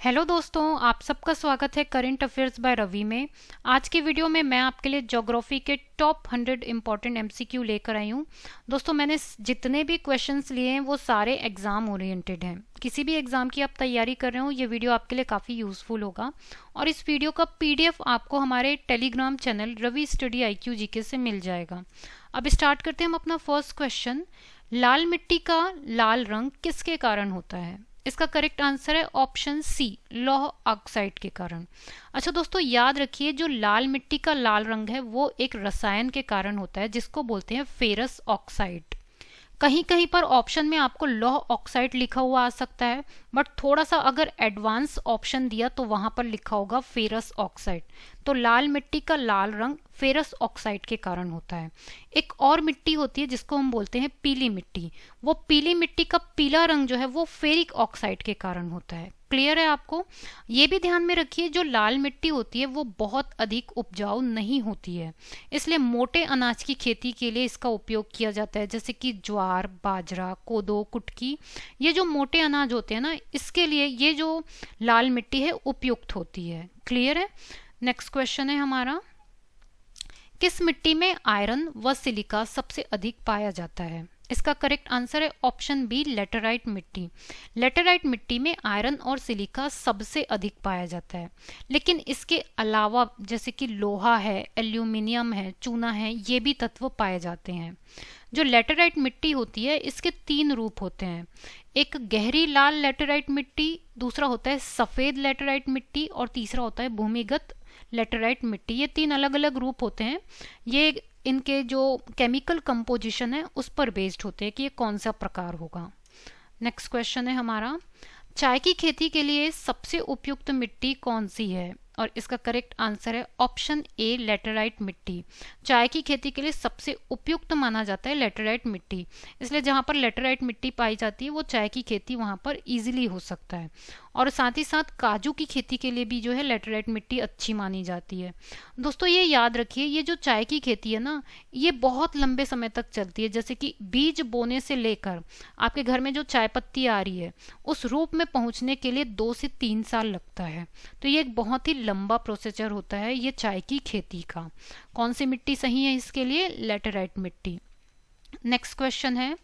Hello दोस्तों, आप सबका स्वागत है करेंट अफेयर्स बाय रवि में। आज की वीडियो में मैं आपके लिए ज्योग्राफी के टॉप 100 इम्पॉर्टेंट एमसीक्यू लेकर आई हूँ। दोस्तों, मैंने जितने भी क्वेश्चंस लिए हैं वो सारे एग्जाम ओरिएंटेड हैं। किसी भी एग्जाम की आप तैयारी कर रहे हो, ये वीडियो आपके लिए काफ़ी यूजफुल होगा। और इस वीडियो का पीडीएफ आपको हमारे Telegram channel Ravi study IQ GK से मिल जाएगा। अब स्टार्ट करते हैं हम अपना फर्स्ट क्वेश्चन। लाल मिट्टी का लाल रंग किसके कारण होता है? इसका करेक्ट आंसर है ऑप्शन सी, लौह ऑक्साइड के कारण। अच्छा दोस्तों, याद रखिए जो लाल मिट्टी का लाल रंग है वो एक रसायन के कारण होता है जिसको बोलते हैं फेरस ऑक्साइड। कहीं कहीं पर ऑप्शन में आपको लौह ऑक्साइड लिखा हुआ आ सकता है, बट थोड़ा सा अगर एडवांस ऑप्शन दिया तो वहां पर लिखा होगा फेरस ऑक्साइड। तो लाल मिट्टी का लाल रंग फेरस ऑक्साइड के कारण होता है। एक और मिट्टी होती है जिसको हम बोलते हैं पीली मिट्टी। वो पीली मिट्टी का पीला रंग जो है वो फेरिक ऑक्साइड के कारण होता है। क्लियर है आपको? ये भी ध्यान में रखिए, जो लाल मिट्टी होती है वो बहुत अधिक उपजाऊ नहीं होती है, इसलिए मोटे अनाज की खेती के लिए इसका उपयोग किया जाता है, जैसे कि ज्वार, बाजरा, कोदो, कुटकी। ये जो मोटे अनाज होते हैं ना, इसके लिए ये जो लाल मिट्टी है उपयुक्त होती है। क्लियर है? नेक्स्ट क्वेश्चन है हमारा, किस मिट्टी में आयरन व सिलिका सबसे अधिक पाया जाता है? इसका करेक्ट आंसर है ऑप्शन बी, लेटेराइट मिट्टी। लेटेराइट मिट्टी में आयरन और सिलिका सबसे अधिक पाया जाता है, लेकिन इसके अलावा जैसे कि लोहा है, एल्यूमिनियम है, चूना है, ये भी तत्व पाए जाते हैं। जो लेटेराइट मिट्टी होती है इसके 3 रूप होते हैं। एक गहरी लाल लेटेराइट मिट्टी, दूसरा होता है सफेद लेटेराइट मिट्टी और तीसरा होता है भूमिगत लेटेराइट मिट्टी। ये 3 अलग अलग रूप होते हैं। ये इनके जो केमिकल कंपोजिशन है उस पर बेस्ड होते हैं कि ये कौन सा प्रकार होगा। नेक्स्ट क्वेश्चन है हमारा, चाय की खेती के लिए सबसे उपयुक्त मिट्टी कौन सी है? और इसका करेक्ट आंसर है ऑप्शन ए, लेटेराइट मिट्टी। चाय की खेती के लिए सबसे उपयुक्त माना जाता है लेटेराइट मिट्टी, इसलिए जहां पर लेटेराइट मिट्टी पाई जाती है वो चाय की खेती वहां पर इजीली हो सकता है। और साथ ही साथ काजू की खेती के लिए भी जो है लेटेराइट मिट्टी अच्छी मानी जाती है। दोस्तों ये याद रखिए, ये जो चाय की खेती है ना, ये बहुत लंबे समय तक चलती है। जैसे कि बीज बोने से लेकर आपके घर में जो चाय पत्ती आ रही है उस रूप में पहुंचने के लिए 2 से 3 साल लगता है। तो ये एक बहुत ही लंबा प्रोसीजर होता है ये चाय की खेती का। कौन सी मिट्टी सही है इसके लिए? लेटेराइट मिट्टी। नेक्स्ट क्वेश्चन है,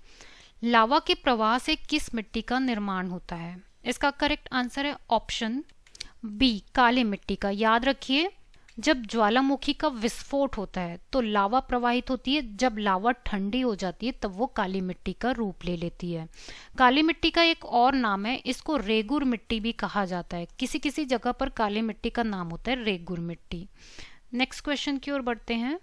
लावा के प्रवाह से किस मिट्टी का निर्माण होता है? इसका करेक्ट आंसर है ऑप्शन बी, काली मिट्टी का। याद रखिए, जब ज्वालामुखी का विस्फोट होता है तो लावा प्रवाहित होती है, जब लावा ठंडी हो जाती है तब वो काली मिट्टी का रूप ले लेती है। काली मिट्टी का एक और नाम है, इसको रेगुर मिट्टी भी कहा जाता है। किसी किसी जगह पर काली मिट्टी का नाम होता है रेगुर मिट्टी। नेक्स्ट क्वेश्चन की ओर बढ़ते हैं,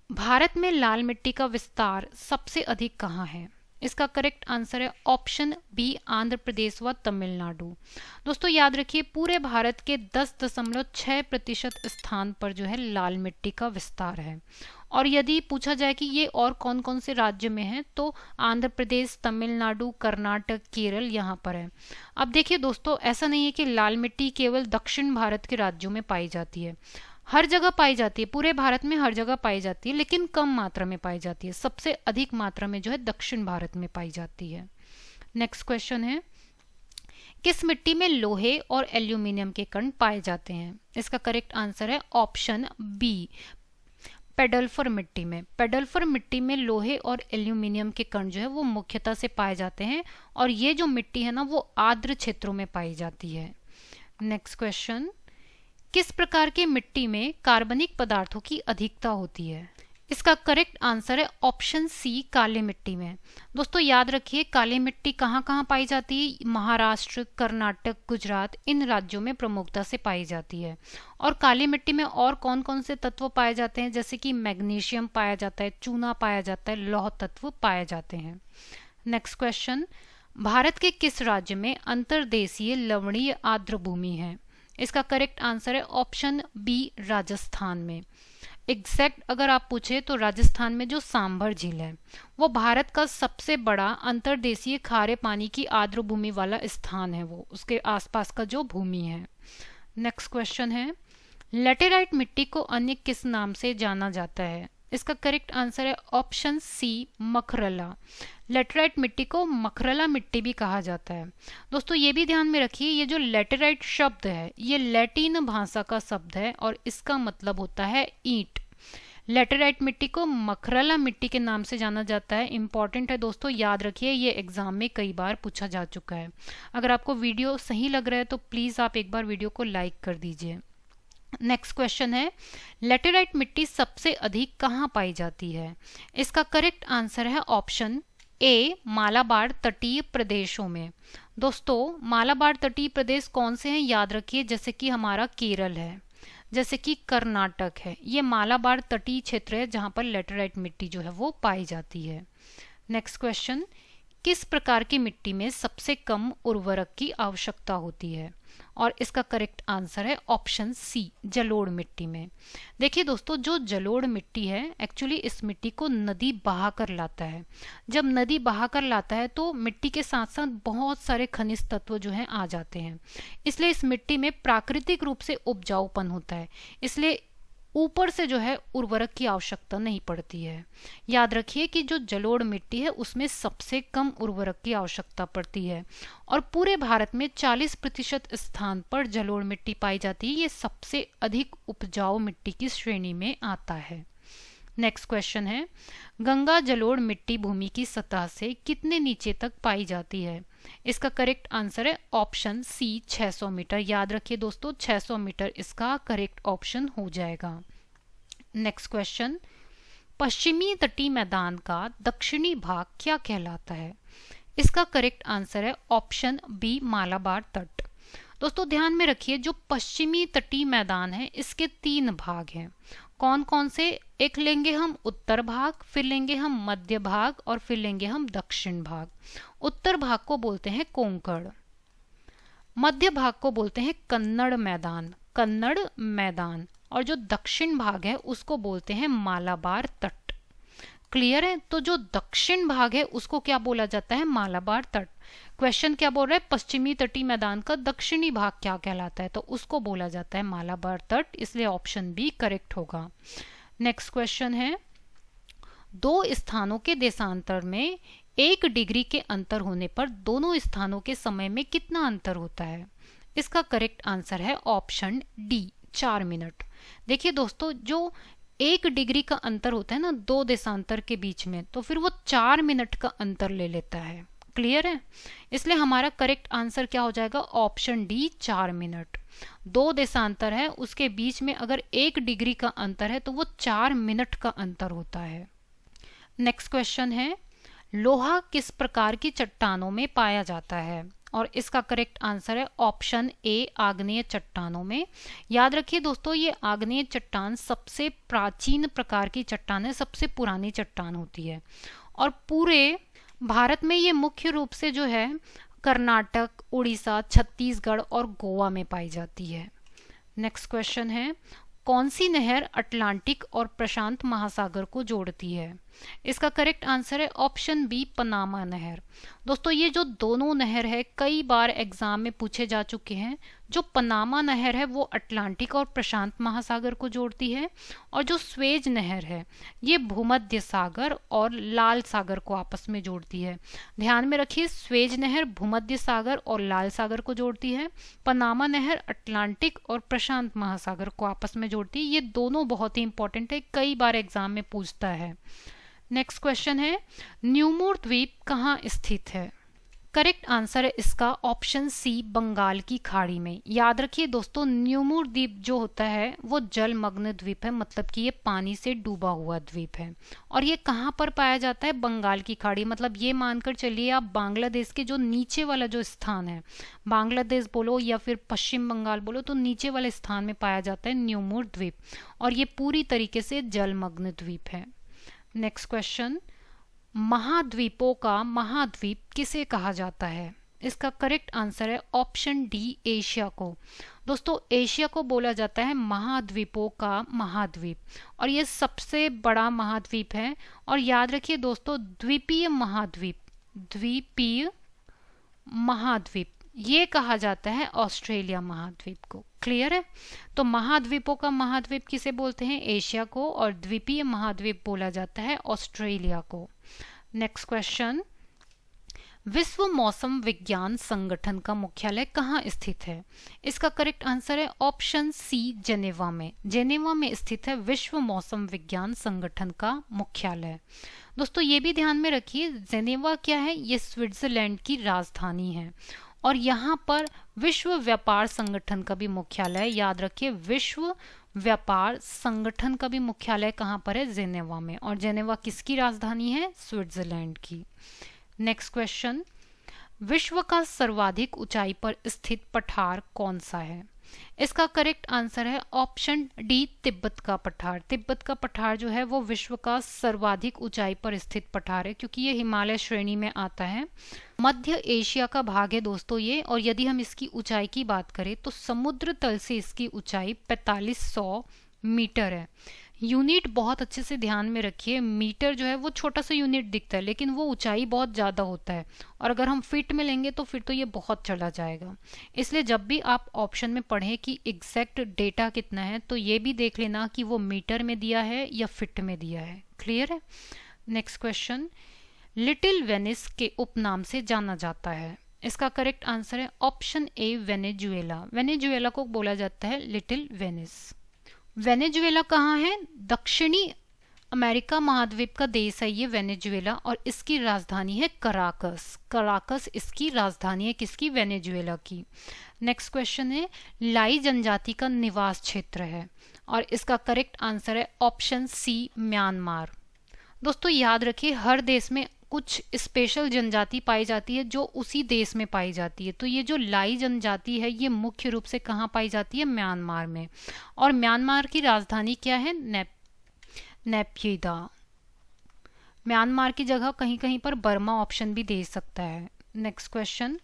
भारत में लाल मिट्टी का विस्तार सबसे अधिक कहाँ है? इसका करेक्ट आंसर है ऑप्शन बी, आंध्र प्रदेश व तमिलनाडु। दोस्तों याद रखिए, पूरे भारत के 10.6% स्थान पर जो है लाल मिट्टी का विस्तार है। और यदि पूछा जाए कि ये और कौन कौन से राज्य में है, तो आंध्र प्रदेश, तमिलनाडु, कर्नाटक, केरल यहाँ पर है। अब देखिए दोस्तों, ऐसा नहीं है कि लाल मिट्टी केवल दक्षिण भारत के राज्यों में पाई जाती है। हर जगह पाई जाती है, पूरे भारत में हर जगह पाई जाती है, लेकिन कम मात्रा में पाई जाती है। सबसे अधिक मात्रा में जो है दक्षिण भारत में पाई जाती है। नेक्स्ट क्वेश्चन है, किस मिट्टी में लोहे और एल्यूमिनियम के कण पाए जाते हैं? इसका करेक्ट आंसर है ऑप्शन बी, पेडल्फर मिट्टी में। पेडल्फर मिट्टी में लोहे और एल्यूमिनियम के कण जो है वो मुख्यतः से पाए जाते हैं, और ये जो मिट्टी है ना वो आर्द्र क्षेत्रों में पाई जाती है। नेक्स्ट क्वेश्चन, किस प्रकार की मिट्टी में कार्बनिक पदार्थों की अधिकता होती है? इसका करेक्ट आंसर है ऑप्शन सी, काली मिट्टी में। दोस्तों याद रखिए, काली मिट्टी कहाँ कहाँ पाई जाती है? महाराष्ट्र, कर्नाटक, गुजरात, इन राज्यों में प्रमुखता से पाई जाती है। और काली मिट्टी में और कौन कौन से तत्व पाए जाते हैं? जैसे कि मैग्नीशियम पाया जाता है, चूना पाया जाता है, लौह तत्व पाए जाते हैं। नेक्स्ट क्वेश्चन, भारत के किस राज्य में अंतर्देशीय लवणीय आर्द्र भूमि है? इसका करेक्ट आंसर है ऑप्शन बी, राजस्थान में। एग्जैक्ट अगर आप पूछे तो राजस्थान में जो सांभर झील है वो भारत का सबसे बड़ा अंतर्देशीय खारे पानी की आर्द्र भूमि वाला स्थान है, वो उसके आसपास का जो भूमि है। नेक्स्ट क्वेश्चन है, लेटेराइट मिट्टी को अन्य किस नाम से जाना जाता है? इसका करेक्ट आंसर है ऑप्शन सी मखरला। लेटेराइट मिट्टी को मखरला मिट्टी भी कहा जाता है। दोस्तों ये भी ध्यान में रखिए, ये जो लेटेराइट शब्द है ये लैटिन भाषा का शब्द है और इसका मतलब होता है ईंट। लेटेराइट मिट्टी को मखरला मिट्टी के नाम से जाना जाता है। इंपॉर्टेंट है दोस्तों, याद रखिए, ये एग्जाम में कई बार पूछा जा चुका है। अगर आपको वीडियो सही लग रहा है तो प्लीज आप एक बार वीडियो को लाइक कर दीजिए। नेक्स्ट क्वेश्चन है, लेटेराइट मिट्टी सबसे अधिक कहाँ पाई जाती है? इसका करेक्ट आंसर है ऑप्शन ए मालाबार तटीय प्रदेशों में। दोस्तों मालाबार तटीय प्रदेश कौन से हैं याद रखिए, जैसे कि हमारा केरल है, जैसे कि कर्नाटक है, ये मालाबार तटीय क्षेत्र है जहां पर लेटेराइट मिट्टी जो है वो पाई जाती है। नेक्स्ट क्वेश्चन, किस प्रकार की मिट्टी में सबसे कम उर्वरक की आवश्यकता होती है? और इसका करेक्ट आंसर है ऑप्शन सी जलोढ़ मिट्टी में। देखिए दोस्तों, जो जलोढ़ मिट्टी है एक्चुअली इस मिट्टी को नदी बहा कर लाता है। जब नदी बहा कर लाता है तो मिट्टी के साथ साथ बहुत सारे खनिज तत्व जो हैं आ जाते हैं, इसलिए इस मिट्टी में प्राकृतिक रूप से उपजाऊपन होता है, इसलिए ऊपर से जो है उर्वरक की आवश्यकता नहीं पड़ती है। याद रखिए कि जो जलोढ़ मिट्टी है उसमें सबसे कम उर्वरक की आवश्यकता पड़ती है और पूरे भारत में 40% स्थान पर जलोढ़ मिट्टी पाई जाती है। ये सबसे अधिक उपजाऊ मिट्टी की श्रेणी में आता है। नेक्स्ट क्वेश्चन है, गंगा जलोढ़ मिट्टी भूमि की सतह से कितने नीचे तक पाई जाती है? इसका करेक्ट आंसर है ऑप्शन सी 600 मीटर। याद रखिए दोस्तों, 600 मीटर इसका करेक्ट ऑप्शन हो जाएगा। नेक्स्ट क्वेश्चन, पश्चिमी तटीय मैदान का दक्षिणी भाग क्या कहलाता है? इसका करेक्ट आंसर है ऑप्शन बी मालाबार तट। दोस्तों ध्यान में रखिए, जो पश्चिमी तटीय मैदान है इसके 3 भाग हैं। कौन कौन से? एक लेंगे हम उत्तर भाग, फिर लेंगे हम मध्य भाग और फिर लेंगे हम दक्षिण भाग। उत्तर भाग को बोलते हैं कोंकण, मध्य भाग को बोलते हैं कन्नड़ मैदान, कन्नड़ मैदान, और जो दक्षिण भाग है उसको बोलते हैं मालाबार तट। क्लियर है? तो जो दक्षिण भाग है उसको क्या बोला जाता है? मालाबार तट। क्वेश्चन क्या बोल रहा है? पश्चिमी तटीय मैदान का दक्षिणी भाग क्या कहलाता है? तो उसको बोला जाता है मालाबार तट, इसलिए ऑप्शन बी करेक्ट होगा। नेक्स्ट क्वेश्चन है, 2 स्थानों के देशांतर में 1 डिग्री के अंतर होने पर दोनों स्थानों के समय में कितना अंतर होता है? इसका करेक्ट आंसर है ऑप्शन डी 4 मिनट। देखिए दोस्तों, जो 1 डिग्री का अंतर होता है ना 2 देशांतर के बीच में, तो फिर वो 4 मिनट का अंतर ले लेता है। क्लियर है? इसलिए हमारा करेक्ट आंसर क्या हो जाएगा? Option D 4 minute. 2 देशांतर है, उसके बीच में अगर 1 डिग्री का अंतर है तो वो 4 मिनट का अंतर होता है। नेक्स्ट क्वेश्चन है, लोहा किस प्रकार की चट्टानों में पाया जाता है? और इसका करेक्ट आंसर है ऑप्शन ए आग्नेय चट्टानों में। याद रखिए दोस्तों, ये आग्नेय चट्टान सबसे प्राचीन प्रकार की चट्टान है, सबसे पुरानी चट्टान होती है और पूरे भारत में ये मुख्य रूप से जो है कर्नाटक, उड़ीसा, छत्तीसगढ़ और गोवा में पाई जाती है। नेक्स्ट क्वेश्चन है, कौन सी नहर अटलांटिक और प्रशांत महासागर को जोड़ती है? इसका करेक्ट आंसर है ऑप्शन बी पनामा नहर। दोस्तों ये जो दोनों नहर है कई बार एग्जाम में पूछे जा चुके हैं। जो पनामा नहर है वो अटलांटिक और प्रशांत महासागर को जोड़ती है और जो स्वेज नहर है ये भूमध्य सागर और लाल सागर को आपस में जोड़ती है। ध्यान में रखिए, स्वेज नहर भूमध्य सागर और लाल सागर को जोड़ती है, पनामा नहर अटलांटिक और प्रशांत महासागर को आपस में जोड़ती है। ये दोनों बहुत ही इंपॉर्टेंट है, कई बार एग्जाम में पूछता है। नेक्स्ट क्वेश्चन है, न्यूमोर द्वीप कहाँ स्थित है? करेक्ट आंसर है इसका ऑप्शन सी बंगाल की खाड़ी में। याद रखिए दोस्तों, न्यूमोर द्वीप जो होता है वो जलमग्न द्वीप है, मतलब कि ये पानी से डूबा हुआ द्वीप है और ये कहाँ पर पाया जाता है? बंगाल की खाड़ी। मतलब ये मानकर चलिए आप बांग्लादेश के जो नीचे वाला जो स्थान है, बांग्लादेश बोलो या फिर पश्चिम बंगाल बोलो, तो नीचे वाले स्थान में पाया जाता है न्यूमोर द्वीप और ये पूरी तरीके से जलमग्न द्वीप है। नेक्स्ट क्वेश्चन, महाद्वीपों का महाद्वीप किसे कहा जाता है? इसका करेक्ट आंसर है ऑप्शन डी एशिया को। दोस्तों एशिया को बोला जाता है महाद्वीपों का महाद्वीप और ये सबसे बड़ा महाद्वीप है। और याद रखिए दोस्तों, द्वीपीय महाद्वीप, द्वीपीय महाद्वीप ये कहा जाता है ऑस्ट्रेलिया महाद्वीप को। क्लियर है? तो महाद्वीपों का महाद्वीप किसे बोलते हैं? एशिया को। और द्वीपीय महाद्वीप बोला जाता है ऑस्ट्रेलिया को। नेक्स्ट क्वेश्चन, विश्व मौसम विज्ञान संगठन का मुख्यालय कहाँ स्थित है? इसका करेक्ट आंसर है ऑप्शन सी, जेनेवा में। जेनेवा में स्थित है विश्व मौसम विज्ञान संगठन का मुख्यालय। दोस्तों ये भी ध्यान में रखिए, जेनेवा क्या है? ये स्विट्जरलैंड की राजधानी है। और यहाँ पर विश्व व्यापार संगठन का भी मुख्यालय है। याद रखिए, विश्व व्यापार संगठन का भी मुख्यालय कहाँ पर है? जेनेवा में। और जेनेवा किसकी राजधानी है? स्विट्जरलैंड की। नेक्स्ट क्वेश्चन, विश्व का सर्वाधिक ऊंचाई पर स्थित पठार कौन सा है? इसका करेक्ट आंसर है ऑप्शन डी, तिब्बत का पठार। तिब्बत का पठार जो है वो विश्व का सर्वाधिक ऊंचाई पर स्थित पठार है, क्योंकि ये हिमालय श्रेणी में आता है। मध्य एशिया का भाग है दोस्तों ये। और यदि हम इसकी ऊंचाई की बात करें तो समुद्र तल से इसकी ऊंचाई 4500 मीटर है। यूनिट बहुत अच्छे से ध्यान में रखिए, मीटर जो है वो छोटा सा यूनिट दिखता है, लेकिन वो ऊंचाई बहुत ज़्यादा होता है। और अगर हम फीट में लेंगे तो फिर तो ये बहुत चला जाएगा। इसलिए जब भी आप ऑप्शन में पढ़ें कि एग्जैक्ट डेटा कितना है, तो ये भी देख लेना कि वो मीटर में दिया है या फिट में दिया है। क्लियर है? नेक्स्ट क्वेश्चन, लिटिल वेनिस के उपनाम से जाना जाता है। इसका करेक्ट आंसर है ऑप्शन ए, वेनेजुएला। वेनेजुएला को बोला जाता है लिटिल वेनिस। वेनेजुएला कहाँ है? दक्षिणी अमेरिका महाद्वीप का देश है ये वेनेजुएला। और इसकी राजधानी है कराकस। कराकस इसकी राजधानी है, किसकी? वेनेजुएला की। नेक्स्ट क्वेश्चन है, लाई जनजाति का निवास क्षेत्र है। और इसका करेक्ट आंसर है ऑप्शन सी, म्यांमार। दोस्तों याद रखिए, हर देश में कुछ स्पेशल जनजाति पाई जाती है जो उसी देश में पाई जाती है। तो ये जो लाई जनजाति है ये मुख्य रूप से कहाँ पाई जाती है? म्यांमार में। और म्यांमार की राजधानी क्या है? नेप्यिदा। म्यांमार की जगह कहीं कहीं पर बर्मा ऑप्शन भी दे सकता है। नेक्स्ट क्वेश्चन,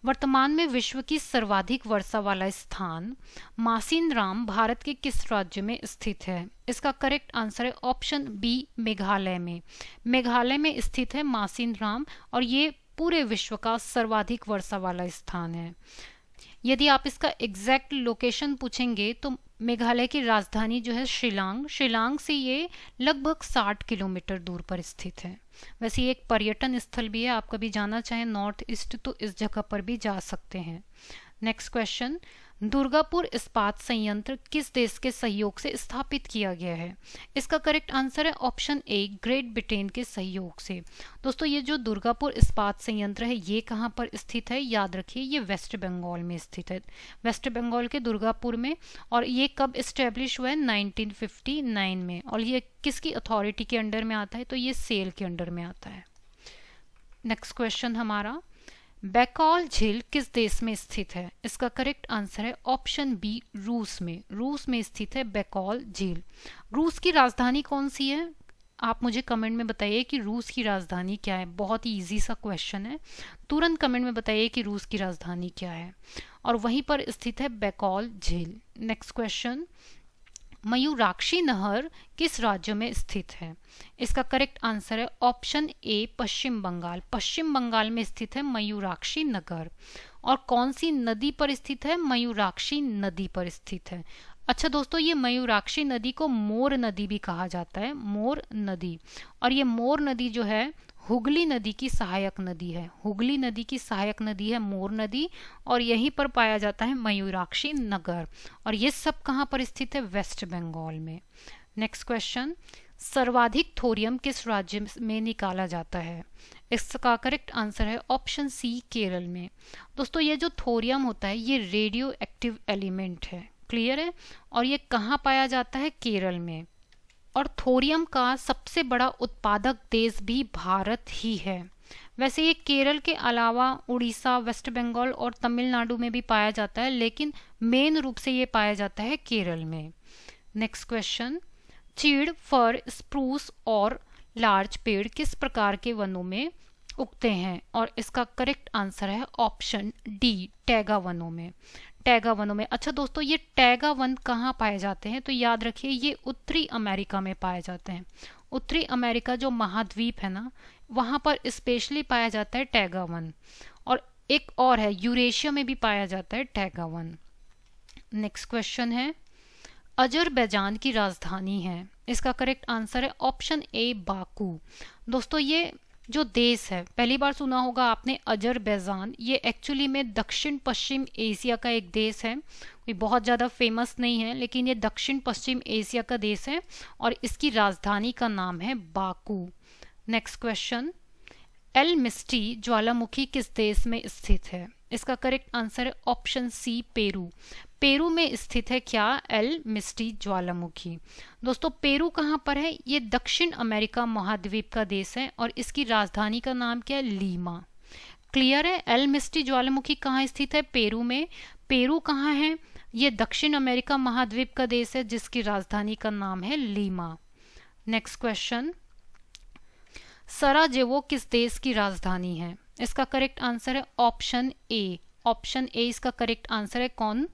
वर्तमान में विश्व की सर्वाधिक वर्षा वाला स्थान मासिनराम भारत के किस राज्य में स्थित है? इसका करेक्ट आंसर है ऑप्शन बी, मेघालय में। मेघालय में स्थित है मासिनराम। और ये पूरे विश्व का सर्वाधिक वर्षा वाला स्थान है। यदि आप इसका एग्जैक्ट लोकेशन पूछेंगे तो मेघालय की राजधानी जो है शिलांग, शिलांग से ये लगभग 60 किलोमीटर दूर पर स्थित है। वैसे ये एक पर्यटन स्थल भी है, आप कभी जाना चाहें नॉर्थ ईस्ट तो इस जगह पर भी जा सकते हैं। नेक्स्ट क्वेश्चन, दुर्गापुर इस्पात संयंत्र किस देश के सहयोग से स्थापित किया गया है? इसका करेक्ट आंसर है ऑप्शन ए, ग्रेट ब्रिटेन के सहयोग से। दोस्तों ये जो दुर्गापुर इस्पात संयंत्र है ये कहाँ पर स्थित है? याद रखिए, ये वेस्ट बंगाल में स्थित है, वेस्ट बंगाल के दुर्गापुर में। और ये कब इस्टेब्लिश हुआ है? 1959 में। और ये किसकी अथॉरिटी के अंडर में आता है? तो ये सेल के अंडर में आता है। नेक्स्ट क्वेश्चन हमारा, बैकॉल झील किस देश में स्थित है? इसका करेक्ट आंसर है ऑप्शन बी, रूस में। रूस में स्थित है बैकॉल झील। रूस की राजधानी कौन सी है? आप मुझे कमेंट में बताइए कि रूस की राजधानी क्या है। बहुत ही इजी सा क्वेश्चन है, तुरंत कमेंट में बताइए कि रूस की राजधानी क्या है। और वहीं पर स्थित है बैकॉल झील। नेक्स्ट क्वेश्चन, मयूराक्षी नहर किस राज्य में स्थित है? इसका करेक्ट आंसर है ऑप्शन ए, पश्चिम बंगाल। पश्चिम बंगाल में स्थित है मयूराक्षी नगर। और कौन सी नदी पर स्थित है? मयूराक्षी नदी पर स्थित है। अच्छा दोस्तों, ये मयूराक्षी नदी को मोर नदी भी कहा जाता है, मोर नदी। और ये मोर नदी जो है हुगली नदी की सहायक नदी है। हुगली नदी की सहायक नदी है मोर नदी। और यहीं पर पाया जाता है मयूराक्षी नगर। और ये सब कहाँ पर स्थित है? वेस्ट बंगाल में। नेक्स्ट क्वेश्चन, सर्वाधिक थोरियम किस राज्य में निकाला जाता है? इसका करेक्ट आंसर है ऑप्शन सी, केरल में। दोस्तों ये जो थोरियम होता है ये रेडियो एक्टिव एलिमेंट है। क्लियर है? और ये कहाँ पाया जाता है? केरल में। और थोरियम का सबसे बड़ा उत्पादक देश भी भारत ही है। वैसे ये केरल के अलावा उड़ीसा, वेस्ट बंगाल और तमिलनाडु में भी पाया जाता है, लेकिन मेन रूप से ये पाया जाता है केरल में। नेक्स्ट क्वेश्चन, चीड़, फर, स्प्रूस और लार्च पेड़ किस प्रकार के वनों में उगते हैं? और इसका करेक्ट आंसर है ऑप्शन डी, टैगा वनों में। टैगा वनों में। अच्छा दोस्तों, ये टैगा वन कहाँ पाए जाते हैं? तो याद रखिए ये उत्तरी अमेरिका में पाए जाते हैं। उत्तरी अमेरिका जो महाद्वीप है ना, वहाँ पर स्पेशली पाया जाता है टैगा वन। और एक और है, यूरेशिया में भी पाया जाता है टैगा वन। नेक्स्ट क्वेश्चन है, अजरबैजान की राजधानी है, इसका करेक्ट आंसर है ऑप्शन ए बाकू। दोस्तों ये जो देश है, पहली बार सुना होगा आपने अजरबैजान, ये एक्चुअली में दक्षिण पश्चिम एशिया का एक देश है, कोई बहुत ज़्यादा फेमस नहीं है, लेकिन ये दक्षिण पश्चिम एशिया का देश है और इसकी राजधानी का नाम है बाकू। नेक्स्ट क्वेश्चन, एल मिस्टी ज्वालामुखी किस देश में स्थित है, इसका करेक्ट आंसर है ऑप्शन सी पेरू। पेरू में स्थित है क्या, एल मिस्टी ज्वालामुखी। दोस्तों पेरू कहाँ पर है, ये दक्षिण अमेरिका महाद्वीप का देश है और इसकी राजधानी का नाम क्या है, लीमा। क्लियर है, एल मिस्टी ज्वालामुखी कहाँ स्थित है, पेरू में। पेरू कहाँ है, ये दक्षिण अमेरिका महाद्वीप का देश है जिसकी राजधानी का नाम है लीमा। नेक्स्ट क्वेश्चन, सराजेवो किस देश की राजधानी है, इसका करेक्ट आंसर है ऑप्शन ए। ऑप्शन ए इसका करेक्ट आंसर है, कौन,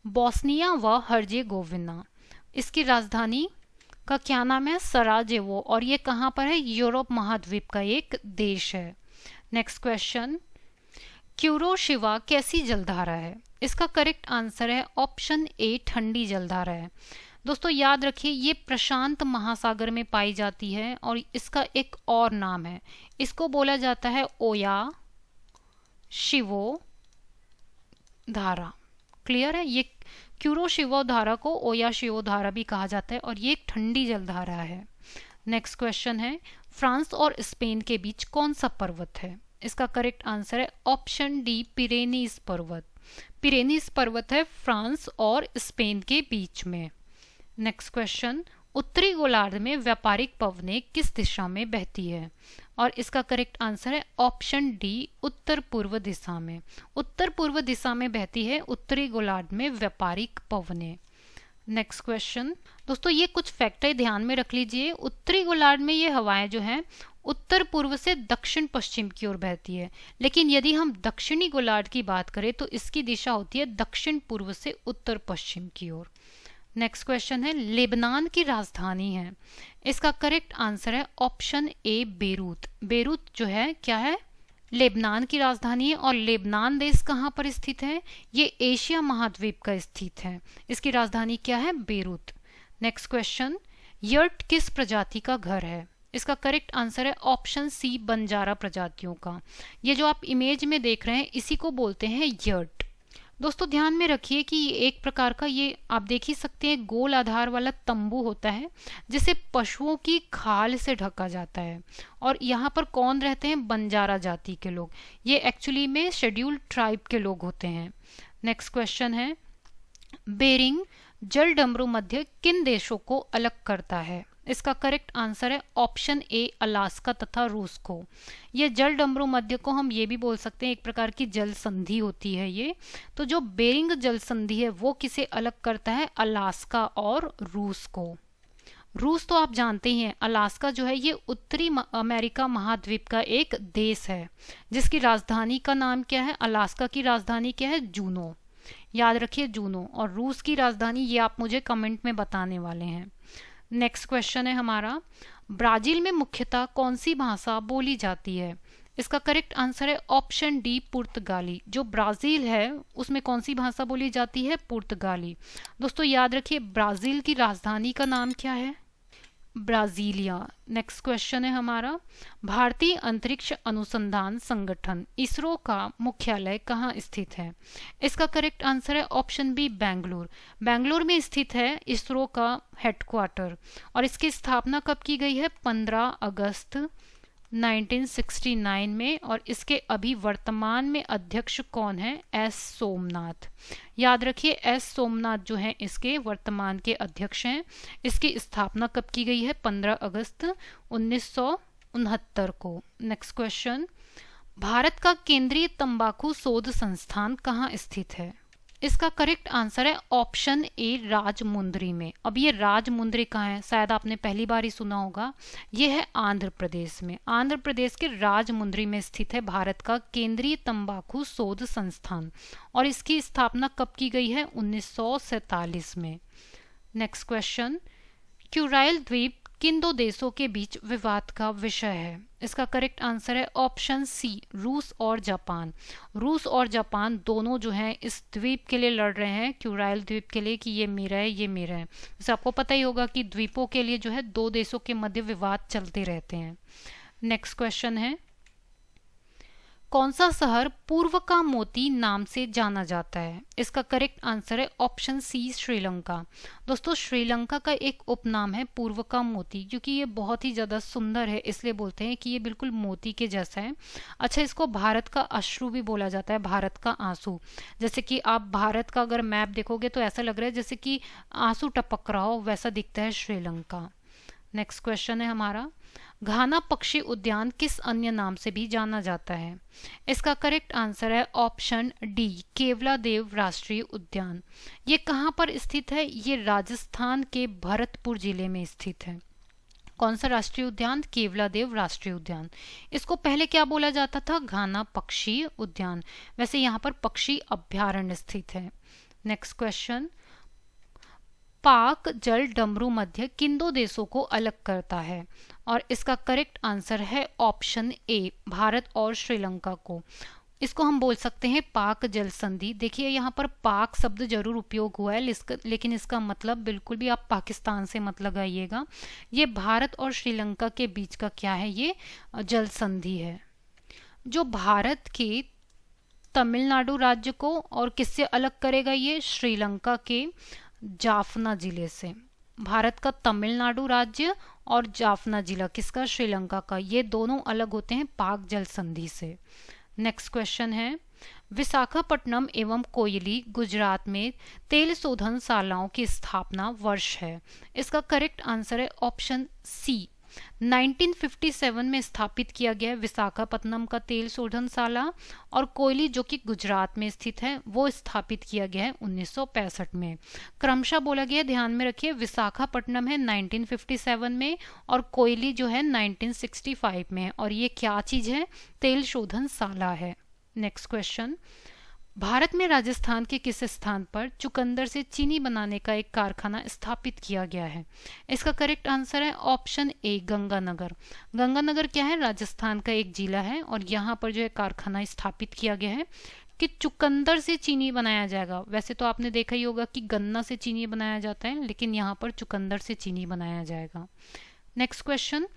बोस्निया व हर्जेगोविना। इसकी राजधानी का क्या नाम है, सराजेवो, और ये कहाँ पर है, यूरोप महाद्वीप का एक देश है। नेक्स्ट क्वेश्चन, क्यूरोशिवा कैसी जलधारा है, इसका करेक्ट आंसर है ऑप्शन ए ठंडी जलधारा है। दोस्तों याद रखिए ये प्रशांत महासागर में पाई जाती है और इसका एक और नाम है, इसको बोला जाता है ओया शिवो धारा। क्लियर है, ये क्यूरोशिवो धारा को ओया शिवो धारा भी कहा जाता है और ये एक ठंडी जलधारा है। नेक्स्ट क्वेश्चन है, फ्रांस और स्पेन के बीच कौन सा पर्वत है, इसका करेक्ट आंसर है ऑप्शन डी पिरेनीज पर्वत। पिरेनीज पर्वत है फ्रांस और स्पेन के बीच में। नेक्स्ट क्वेश्चन, उत्तरी गोलार्ध में व्यापारिक पवनें किस दिशा में बहती है, और इसका करेक्ट आंसर है ऑप्शन डी उत्तर पूर्व दिशा में। उत्तर पूर्व दिशा में बहती है उत्तरी गोलार्ध में व्यापारिक पवनें। नेक्स्ट क्वेश्चन, दोस्तों ये कुछ फैक्टर ध्यान में रख लीजिए, उत्तरी गोलार्ध में ये हवाएं जो हैं उत्तर पूर्व से दक्षिण पश्चिम की ओर बहती है, लेकिन यदि हम दक्षिणी गोलार्ध की बात करें तो इसकी दिशा होती है दक्षिण पूर्व से उत्तर पश्चिम की ओर। नेक्स्ट क्वेश्चन है, लेबनान की राजधानी है, इसका करेक्ट आंसर है ऑप्शन ए बेरूत। बेरूत जो है क्या है, लेबनान की राजधानी है और लेबनान देश कहाँ पर स्थित है, ये एशिया महाद्वीप का स्थित है, इसकी राजधानी क्या है, बेरूत। नेक्स्ट क्वेश्चन, यर्ट किस प्रजाति का घर है, इसका करेक्ट आंसर है ऑप्शन सी बंजारा प्रजातियों का। ये जो आप इमेज में देख रहे हैं इसी को बोलते हैं यर्ट। दोस्तों ध्यान में रखिए कि एक प्रकार का, ये आप देख ही सकते हैं, गोल आधार वाला तंबू होता है जिसे पशुओं की खाल से ढका जाता है और यहाँ पर कौन रहते हैं, बंजारा जाति के लोग, ये एक्चुअली में शेड्यूल्ड ट्राइब के लोग होते हैं। नेक्स्ट क्वेश्चन है, बेरिंग जल डमरू मध्य किन देशों को अलग करता है, इसका करेक्ट आंसर है ऑप्शन ए अलास्का तथा रूस को। ये जल डमरू मध्य को हम ये भी बोल सकते हैं एक प्रकार की जल संधि होती है ये। तो जो बेरिंग जल संधि है वो किसे अलग करता है, अलास्का और रूस को। रूस तो आप जानते ही हैं, अलास्का जो है ये उत्तरी अमेरिका महाद्वीप का एक देश है जिसकी राजधानी का नाम क्या है, अलास्का की राजधानी क्या है, जूनो। याद रखिए जूनो, और रूस की राजधानी ये आप मुझे कमेंट में बताने वाले हैं। नेक्स्ट क्वेश्चन है हमारा, ब्राजील में मुख्यतः कौन सी भाषा बोली जाती है, इसका करेक्ट आंसर है ऑप्शन डी पुर्तगाली। जो ब्राजील है उसमें कौन सी भाषा बोली जाती है, पुर्तगाली। दोस्तों याद रखिए ब्राजील की राजधानी का नाम क्या है, ब्राजीलिया। नेक्स्ट क्वेश्चन है हमारा, भारतीय अंतरिक्ष अनुसंधान संगठन इसरो का मुख्यालय कहाँ स्थित है, इसका करेक्ट आंसर है ऑप्शन बी बेंगलुरु। बेंगलुरु में स्थित है इसरो का हेडक्वार्टर और इसकी स्थापना कब की गई है, 15 अगस्त 1969 में, और इसके अभी वर्तमान में अध्यक्ष कौन है, एस सोमनाथ। याद रखिए एस सोमनाथ जो हैं इसके वर्तमान के अध्यक्ष हैं। इसकी स्थापना कब की गई है, 15 अगस्त 1969 को। नेक्स्ट क्वेश्चन, भारत का केंद्रीय तंबाकू शोध संस्थान कहाँ स्थित है, इसका करेक्ट आंसर है ऑप्शन ए राजमुंद्री में। अब ये राजमुंद्री कहाँ है, शायद आपने पहली बार ही सुना होगा, ये है आंध्र प्रदेश में। आंध्र प्रदेश के राजमुंद्री में स्थित है भारत का केंद्रीय तंबाकू शोध संस्थान और इसकी स्थापना कब की गई है, 1947 में। नेक्स्ट क्वेश्चन, क्यूराइल द्वीप किन दो देशों के बीच विवाद का विषय है, इसका करेक्ट आंसर है ऑप्शन सी, रूस और जापान। रूस और जापान दोनों जो हैं इस द्वीप के लिए लड़ रहे हैं, क्यूराइल द्वीप के लिए, कि ये मेरा है, ये मेरा है। वैसे आपको पता ही होगा कि द्वीपों के लिए जो है दो देशों के मध्य विवाद चलते रहते हैं। नेक्स्ट क्वेश्चन है, कौन सा शहर पूर्व का मोती नाम से जाना जाता है? इसका करेक्ट आंसर है ऑप्शन सी, श्रीलंका। दोस्तों, श्रीलंका का एक उपनाम है पूर्व का मोती, क्योंकि ये बहुत ही ज्यादा सुंदर है, इसलिए बोलते हैं कि ये बिल्कुल मोती के जैसा है। अच्छा, इसको भारत का अश्रु भी बोला जाता है, भारत का आंसू। जैसे कि आप भारत का अगर मैप देखोगे तो ऐसा लग रहा है जैसे कि आंसू टपक रहा हो, वैसा दिखता है श्रीलंका। नेक्स्ट क्वेश्चन है हमारा, घाना पक्षी उद्यान किस अन्य नाम से भी जाना जाता है? इसका करेक्ट आंसर है ऑप्शन डी, केवलादेव राष्ट्रीय उद्यान। ये कहाँ पर स्थित है? ये राजस्थान के भरतपुर जिले में स्थित है। कौन सा राष्ट्रीय उद्यान? केवलादेव राष्ट्रीय उद्यान। इसको पहले क्या बोला जाता था? घाना पक्षी उद्यान। वैसे यहाँ पर पक्षी अभ्यारण्य स्थित है। नेक्स्ट क्वेश्चन, पाक जल डमरू मध्य किन दो देशों को अलग करता है? और इसका करेक्ट आंसर है ऑप्शन ए, भारत और श्रीलंका को। इसको हम बोल सकते हैं पाक जल संधि। देखिए यहाँ पर पाक शब्द जरूर उपयोग हुआ है, लेकिन इसका मतलब बिल्कुल भी आप पाकिस्तान से मत लगाइएगा। ये भारत और श्रीलंका के बीच का क्या है? ये जल संधि है, जो भारत के तमिलनाडु राज्य को और किससे अलग करेगा? ये श्रीलंका के जाफना जिले से। भारत का तमिलनाडु राज्य और जाफना जिला किसका? श्रीलंका का। ये दोनों अलग होते हैं पाक जल संधि से। नेक्स्ट क्वेश्चन है, विशाखापट्टनम एवं कोयली गुजरात में तेल शोधन शालाओं की स्थापना वर्ष है? इसका करेक्ट आंसर है ऑप्शन सी, 1957 में स्थापित किया गया है विशाखापट्टनम का तेल शोधनशाला, और कोयली जो कि गुजरात में स्थित है वो स्थापित किया गया है 1965 में। क्रमशः बोला गया, ध्यान में रखिए, विशाखापट्टनम है 1957 में और कोयली जो है 1965 में, और ये क्या चीज है? तेल शोधनशाला है। नेक्स्ट क्वेश्चन, भारत में राजस्थान के किस स्थान पर चुकंदर से चीनी बनाने का एक कारखाना स्थापित किया गया है? इसका करेक्ट आंसर है ऑप्शन ए, गंगानगर। गंगानगर क्या है? राजस्थान का एक जिला है, और यहाँ पर जो है कारखाना स्थापित किया गया है कि चुकंदर से चीनी बनाया जाएगा। वैसे तो आपने देखा ही होगा कि गन्ना से चीनी बनाया जाता है, लेकिन यहाँ पर चुकंदर से चीनी बनाया जाएगा। नेक्स्ट क्वेश्चन,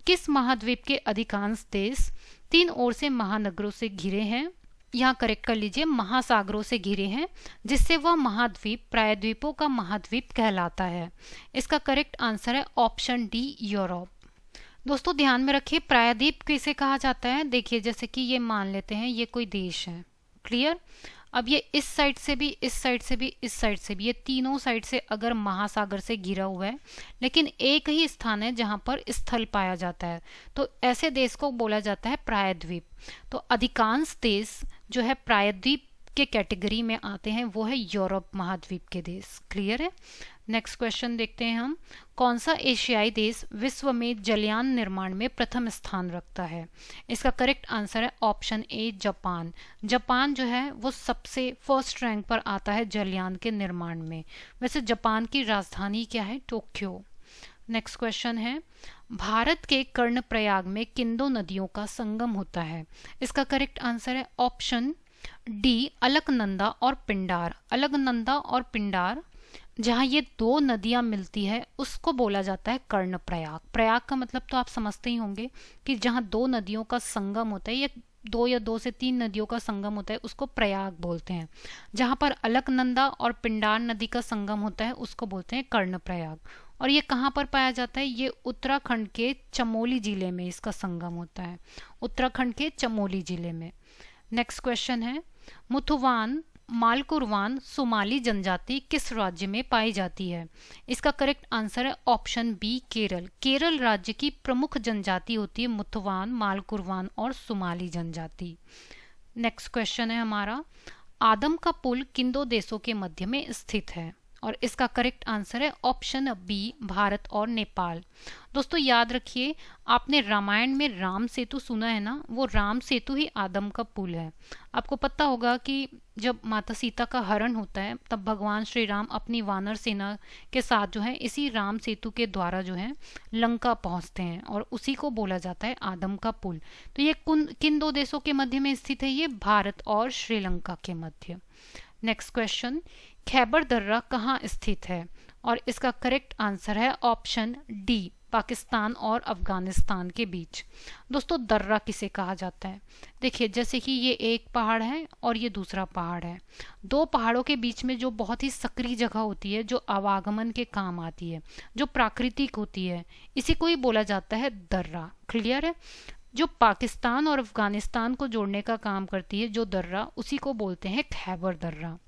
किस महाद्वीप के अधिकांश देश तीन ओर से महानगरों से घिरे हैं? यहाँ करेक्ट कर लीजिए, महासागरों से घिरे हैं, जिससे वह महाद्वीप प्रायद्वीपों का महाद्वीप कहलाता है। इसका करेक्ट आंसर है ऑप्शन डी, यूरोप। दोस्तों ध्यान में रखिए, प्रायद्वीप किसे कहा जाता है? देखिए जैसे कि ये मान लेते हैं ये कोई देश है, क्लियर। अब ये इस साइड से भी, इस साइड से भी, इस साइड से भी, ये तीनों साइड से अगर महासागर से घिरा हुआ है, लेकिन एक ही स्थान है जहां पर स्थल पाया जाता है, तो ऐसे देश को बोला जाता है प्रायद्वीप। तो अधिकांश देश जो है प्रायद्वीप के कैटेगरी में आते हैं, वो है यूरोप महाद्वीप के देश, क्लियर है। नेक्स्ट क्वेश्चन देखते हैं हम, कौन सा एशियाई देश विश्व में जलयान निर्माण में प्रथम स्थान रखता है? इसका करेक्ट आंसर है ऑप्शन ए, जापान। जापान जो है वो सबसे फर्स्ट रैंक पर आता है जलयान के निर्माण में। वैसे जापान की राजधानी क्या है? टोक्यो। नेक्स्ट क्वेश्चन है, भारत के कर्णप्रयाग में किन दो नदियों का संगम होता है? इसका करेक्ट आंसर है ऑप्शन डी, अलकनंदा और पिंडार। अलकनंदा और पिंडार, जहाँ ये दो नदियां मिलती है उसको बोला जाता है कर्णप्रयाग। प्रयाग का मतलब तो आप समझते ही होंगे कि जहाँ दो नदियों का संगम होता है, या दो या दो से तीन नदियों का संगम होता है, उसको प्रयाग बोलते हैं। जहाँ पर अलकनंदा और पिंडार नदी का संगम होता है उसको बोलते हैं कर्णप्रयाग। और ये कहाँ पर पाया जाता है? ये उत्तराखंड के चमोली जिले में इसका संगम होता है, उत्तराखंड के चमोली जिले में। नेक्स्ट क्वेश्चन है, मुथुवान मालकुरवान सोमाली जनजाति किस राज्य में पाई जाती है? इसका करेक्ट आंसर है ऑप्शन बी, केरल। केरल राज्य की प्रमुख जनजाति होती है मुथुवान, मालकुरवान और सोमाली जनजाति। नेक्स्ट क्वेश्चन है हमारा, आदम का पुल किन दो देशों के मध्य में स्थित है? और इसका करेक्ट आंसर है ऑप्शन बी, भारत और नेपाल। दोस्तों याद रखिए, आपने रामायण में राम सेतु सुना है ना, वो राम सेतु ही आदम का पुल है। आपको पता होगा कि जब माता सीता का हरण होता है तब भगवान श्री राम अपनी वानर सेना के साथ जो है इसी राम सेतु के द्वारा जो है लंका पहुंचते हैं और उसी को बोला जाता है आदम का पुल। तो ये किन दो देशों के मध्य में स्थित है? ये भारत और श्रीलंका के मध्य। नेक्स्ट क्वेश्चन, खैबर दर्रा कहाँ स्थित है? और इसका करेक्ट आंसर है ऑप्शन डी, पाकिस्तान और अफगानिस्तान के बीच। दोस्तों दर्रा किसे कहा जाता है? देखिए जैसे कि ये एक पहाड़ है और ये दूसरा पहाड़ है, दो पहाड़ों के बीच में जो बहुत ही सक्रिय जगह होती है, जो आवागमन के काम आती है, जो प्राकृतिक होती है, इसी को ही बोला जाता है दर्रा। क्लियर है? जो पाकिस्तान और अफगानिस्तान को जोड़ने का काम करती है जो दर्रा, उसी को बोलते हैं खैबर दर्रा।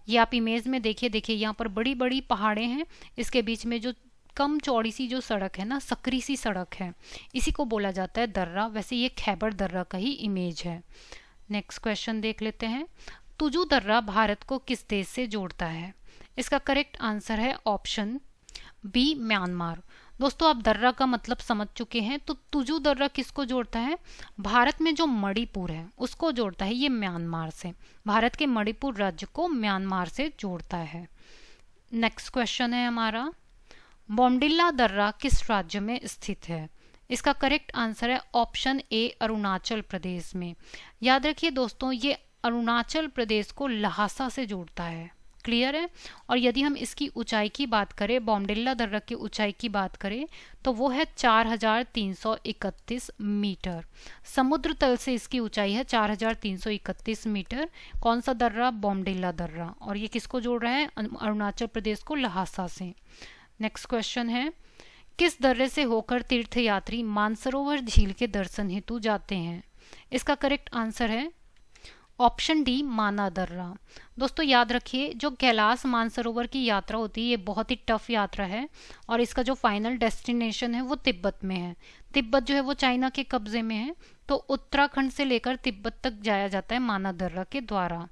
ये आप इमेज में देखिए यहाँ पर बड़ी बड़ी पहाड़ें हैं, इसके बीच में जो कम चौड़ी सी जो सड़क है ना, सकरी सी सड़क है, इसी को बोला जाता है दर्रा। वैसे ये खैबर दर्रा का ही इमेज है। नेक्स्ट क्वेश्चन देख लेते हैं, तुजू दर्रा भारत को किस देश से जोड़ता है? इसका करेक्ट आंसर है ऑप्शन बी, म्यांमार। दोस्तों आप दर्रा का मतलब समझ चुके हैं, तो तुजू दर्रा किसको जोड़ता है? भारत में जो मणिपुर है उसको जोड़ता है ये म्यांमार से। भारत के मणिपुर राज्य को म्यांमार से जोड़ता है। नेक्स्ट क्वेश्चन है हमारा, बोमडिल्ला दर्रा किस राज्य में स्थित है? इसका करेक्ट आंसर है ऑप्शन ए, अरुणाचल प्रदेश में। याद रखिए दोस्तों, ये अरुणाचल प्रदेश को ल्हासा से जोड़ता है। क्लियर है? और यदि हम इसकी ऊंचाई की बात करें, बोमडिल्ला दर्रा की ऊंचाई की बात करें, तो वो है 4331 मीटर। समुद्र तल से इसकी ऊंचाई है 4331 मीटर। कौन सा दर्रा? बोमडिल्ला दर्रा। और ये किसको जोड़ रहा है? अरुणाचल प्रदेश को ल्हासा से। नेक्स्ट क्वेश्चन है, किस दर्रे से होकर तीर्थयात्री मानसरोवर झील के दर्शन हेतु जाते हैं? इसका करेक्ट आंसर है ऑप्शन डी, माना दर्रा। दोस्तों याद रखिए, जो कैलाश मानसरोवर की यात्रा होती है ये बहुत ही टफ यात्रा है और इसका जो फाइनल डेस्टिनेशन है वो तिब्बत में है। तिब्बत जो है वो चाइना के कब्जे में है, तो उत्तराखंड से लेकर तिब्बत तक जाया जाता है माना दर्रा के द्वारा।